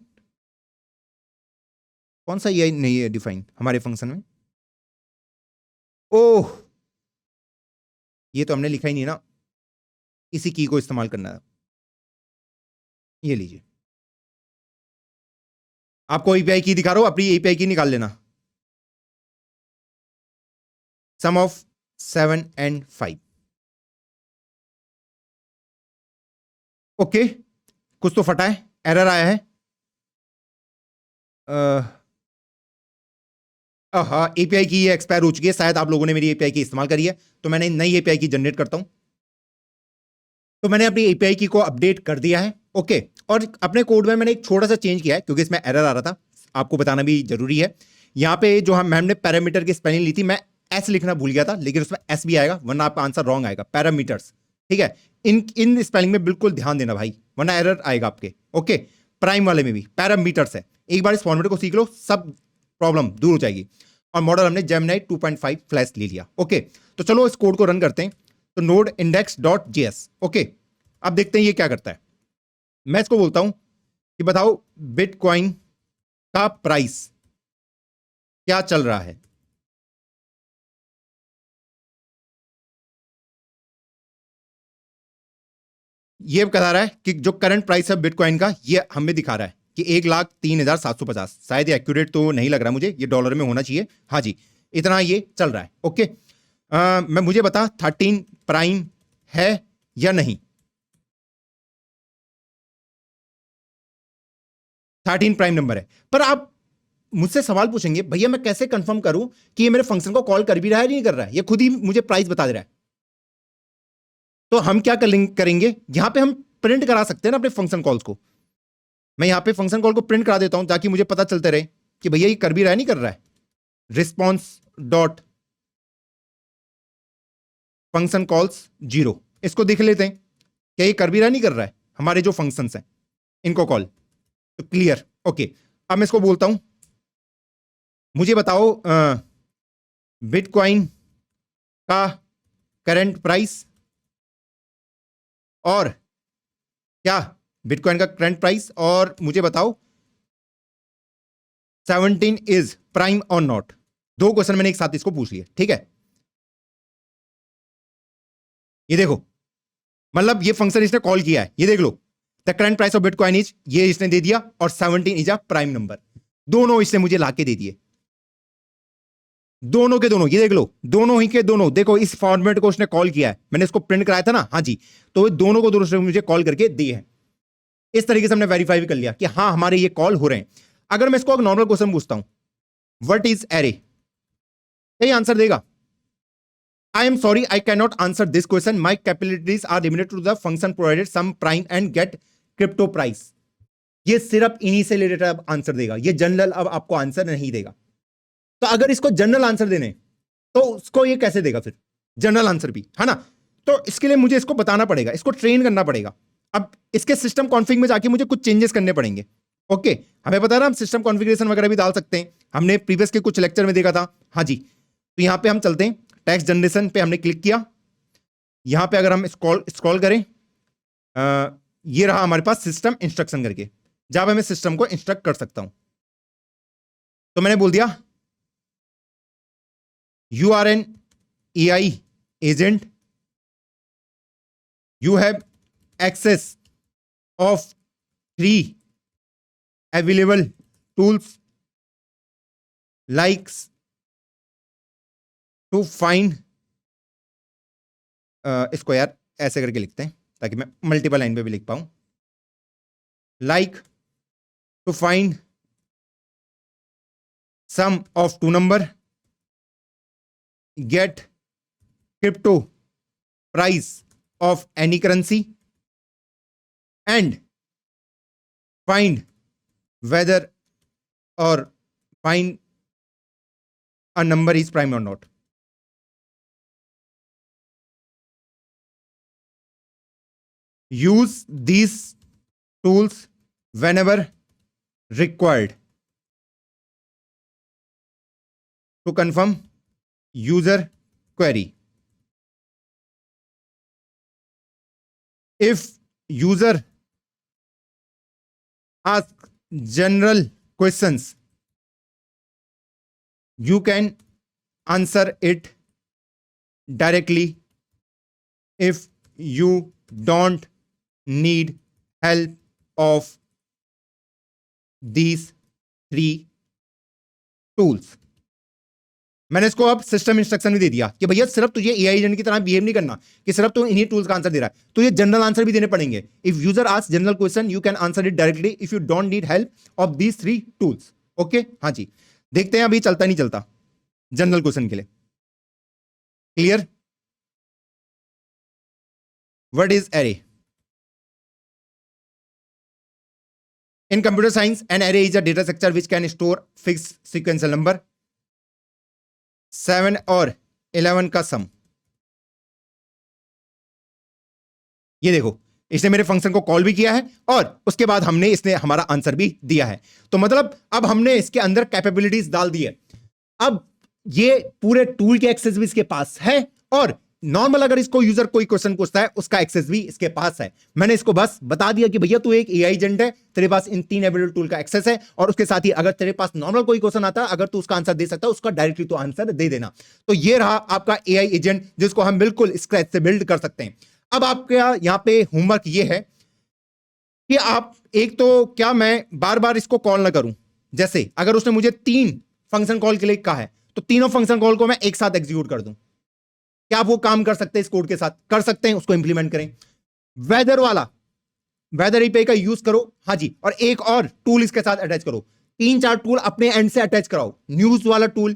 कौन सा EI नहीं है डिफाइंड हमारे फंक्शन में? ओह, ये तो हमने लिखा ही नहीं ना। इसी की को इस्तेमाल करना है। ये लीजिए, आपको एपीआई की दिखा रहा हूं, अपनी एपीआई की निकाल लेना। सम ऑफ 7 and 5। ओके, कुछ तो फटा है, एरर आया है। हाँ, एपीआई की ये एक्सपायर हो चुकी है। शायद आप लोगों ने मेरी एपीआई की इस्तेमाल करी है, तो मैंने नई एपीआई की जनरेट करता हूं। तो मैंने अपनी एपीआई की को अपडेट कर दिया है। ओके, और अपने कोड में मैंने एक छोटा सा चेंज किया है क्योंकि इसमें एरर आ रहा था। आपको बताना भी जरूरी है। यहां पे जो हम हमने पैरामीटर की स्पेलिंग ली थी, मैं एस लिखना भूल गया था, लेकिन उसमें एस भी आएगा, वरना आपका आंसर रॉन्ग आएगा। पैरामीटर्स, ठीक है। इन स्पेलिंग में बिल्कुल ध्यान देना भाई, वरना एरर आएगा आपके। ओके, प्राइम वाले में भी पैरामीटर्स है। एक बार इस फॉर्मेट को सीख लो, सब प्रॉब्लम दूर हो जाएगी। और मॉडल हमने जेमिनी 2.5 फ्लैश ले लिया। ओके, तो चलो इस कोड को रन करते हैं। तो नोड index.js। ओके, अब देखते हैं ये क्या करता है। मैं इसको बोलता हूं कि बताओ बिटकॉइन का प्राइस क्या चल रहा है। ये बता रहा है कि जो करंट प्राइस है बिटकॉइन का, ये हमें दिखा रहा है कि 1,03,750। शायद ये एक्यूरेट तो नहीं लग रहा मुझे, ये डॉलर में होना चाहिए। हाँ जी, इतना ये चल रहा है। ओके, मैं मुझे बता 13 प्राइम है या नहीं। 13 प्राइम नंबर है। पर आप मुझसे सवाल पूछेंगे, भैया मैं कैसे कंफर्म करूं कि ये मेरे फंक्शन को कॉल कर भी रहा है नहीं कर रहा है, ये खुद ही मुझे प्राइस बता दे रहा है। तो हम क्या करेंगे, यहां पे हम प्रिंट करा सकते हैं ना अपने फंक्शन कॉल्स को। मैं यहां पे फंक्शन कॉल को प्रिंट करा देता हूं ताकि मुझे पता चलते रहे कि भैया ये कर भी रहा है नहीं कर रहा है। रिस्पॉन्स डॉट फंक्शन कॉल्स 0, इसको देख लेते हैं क्या ये कर भी रहा है नहीं कर रहा है हमारे जो फंक्शंस हैं इनको कॉल। तो क्लियर। ओके, अब मैं इसको बोलता हूं मुझे बताओ बिटकॉइन का करंट प्राइस, और क्या बिटकॉइन का करंट प्राइस, और मुझे बताओ 17 इज प्राइम और नॉट। दो क्वेश्चन मैंने एक साथ इसको पूछ लिया, ठीक है। ये देखो, मतलब ये फंक्शन इसने कॉल किया है, ये देख लो। The current price of bitcoin is, ये इसने दे दिया, और 17 इज अ प्राइम नंबर। दोनों इसने मुझे लाके दे दिए, दोनों के दोनों। ये देख लो, दोनों ही के दोनों। देखो इस फॉर्मेट को उसने कॉल किया है, मैंने इसको प्रिंट कराया था ना। हाँ जी, तो दोनों को दोनों मुझे कॉल करके दिए हैं। इस तरीके से हमने वेरीफाई भी कर लिया कि हाँ हमारे ये कॉल हो रहे हैं। अगर मैं इसको नॉर्मल क्वेश्चन पूछता हूं, व्हाट इज एरे, यही आंसर देगा। I am sorry, I cannot answer this question. My capabilities are limited to the function provided some prime and get crypto price. ये सिर्फ इन्हीं से रिलेटेड आंसर देगा, ये जनरल अब आपको आंसर नहीं देगा। तो अगर इसको जनरल आंसर देने, तो उसको ये कैसे देगा फिर जनरल आंसर भी, है ना। तो इसके लिए मुझे इसको बताना पड़ेगा, इसको ट्रेन करना पड़ेगा। अब इसके सिस्टम कॉन्फ़िग में जाके मुझे कुछ चेंजेस करने पड़ेंगे। ओके, हमें पता है ना हम सिस्टम कॉन्फ़िगरेशन वगैरह भी डाल सकते हैं, हमने प्रीवियस के कुछ लेक्चर में देखा था। हाँ जी, तो यहां पे हम चलते हैं, टेक्स्ट जनरेशन पे हमने क्लिक किया। यहां पे अगर हम स्क्रॉल करें, ये रहा हमारे पास सिस्टम इंस्ट्रक्शन करके, जहां मैं सिस्टम को इंस्ट्रक्ट कर सकता हूं। तो मैंने बोल दिया you are an AI agent, you have access of 3 available tools like to find इसको यार ऐसे करके लिखते हैं ताकि मैं मल्टीपल लाइन पे भी लिख पाऊं, like to find sum of 2 number, get crypto price of any currency, and find whether or find a number is prime or not. Use these tools whenever required to confirm user query. If user asks general questions, you can answer it directly. If you don't need help of these 3 tools. मैंने इसको अब system instruction भी दे दिया कि भैया सिर्फ तुझे AI agent की तरह बिहेव नहीं करना कि सिर्फ तू इन्हीं टूल्स का आंसर दे रहा है, तो ये जनरल आंसर भी देने पड़ेंगे. If user ask general question you can answer it directly if you don't need help of these 3 tools. Okay, हाँ जी, देखते हैं अभी चलता नहीं चलता जनरल क्वेश्चन के लिए. Clear? What is array? In computer science, an array is a data structure which can store fixed sequential number 7 और 11 का सम. ये देखो, इसने मेरे फंक्शन को कॉल भी किया है और उसके बाद हमने इसने हमारा आंसर भी दिया है. तो मतलब अब हमने इसके अंदर कैपेबिलिटीज डाल दी है. अब ये पूरे टूल के एक्सेस भी इसके पास है और नॉर्मल अगर इसको यूजर कोई क्वेश्चन पूछता है उसका एक्सेस भी इसके पास है. मैंने इसको बस बता दिया कि भैया तू एक एआई एजेंट है, तेरे पास इन 3 अवेलेबल टूल का एक्सेस है और उसके साथ ही अगर तेरे पास नॉर्मल कोई क्वेश्चन आता है, अगर तू उसका आंसर दे सकता है, उसका डायरेक्टली तो आंसर दे देना. तो ये रहा आपका एआई एजेंट जिसको हम बिल्कुल स्क्रैच से बिल्ड कर सकते हैं. अब आपका यहां पे होमवर्क ये है कि आप एक तो क्या मैं बार बार इसको कॉल ना करूं. जैसे अगर उसने मुझे 3 फंक्शन कॉल के लिए कहा है तो तीनों फंक्शन कॉल को मैं एक साथ एग्जीक्यूट कर दूं. क्या आप वो काम कर सकते हैं इस कोड के साथ? कर सकते हैं, उसको इंप्लीमेंट करें. वेदर वाला, वेदर एपीआई का यूज करो, हाँ जी, और एक और टूल इसके साथ अटैच करो. 3-4 टूल अपने एंड से अटैच कराओ. न्यूज वाला टूल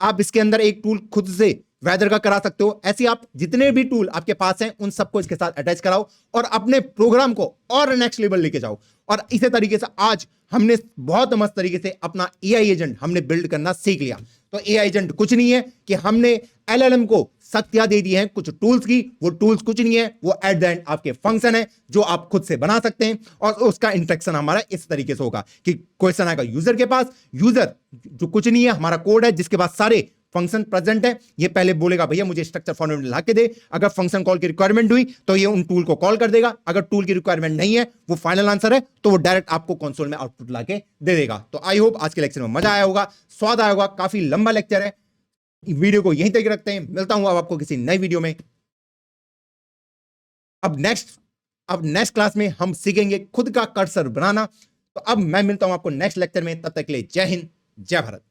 आप इसके अंदर एक टूल खुद से वेदर का करा सकते हो. ऐसे आप जितने भी टूल आपके पास हैं उन सबको इसके साथ अटैच कराओ और अपने प्रोग्राम को और नेक्स्ट लेवल लेके जाओ. और इसी तरीके से आज हमने बहुत मस्त तरीके से अपना एआई एजेंट हमने बिल्ड करना सीख लिया. तो एआई एजेंट कुछ नहीं है कि हमने एलएलएम को शक्तियां दे दी हैं कुछ टूल्स की. वो टूल्स कुछ नहीं है, वो एट द एंड आपके फंक्शन है जो आप खुद से बना सकते हैं. और उसका इंटरेक्शन हमारा इस तरीके से होगा कि क्वेश्चन आएगा यूजर के पास, यूजर जो कुछ नहीं है हमारा कोड है जिसके पास सारे फंक्शन प्रेजेंट है. ये पहले बोलेगा भैया मुझे स्ट्रक्चर फॉर्मेट में ला के दे. अगर फंक्शन कॉल की रिक्वायरमेंट हुई तो ये उन टूल को कॉल कर देगा. अगर टूल की रिक्वायरमेंट नहीं है, वो फाइनल आंसर है, तो वो डायरेक्ट आपको कंसोल में आउटपुट ला के दे देगा. तो आई होप आज के लेक्चर में मजा आया होगा, स्वाद आया होगा. काफी लंबा लेक्चर है, वीडियो को यहीं तक रखते हैं. मिलता हूं अब आपको किसी नई वीडियो में. अब नेक्स्ट क्लास में हम सीखेंगे खुद का कर्सर बनाना. तो अब मैं मिलता हूं आपको नेक्स्ट लेक्चर में. तब तक के लिए जय हिंद, जय भारत.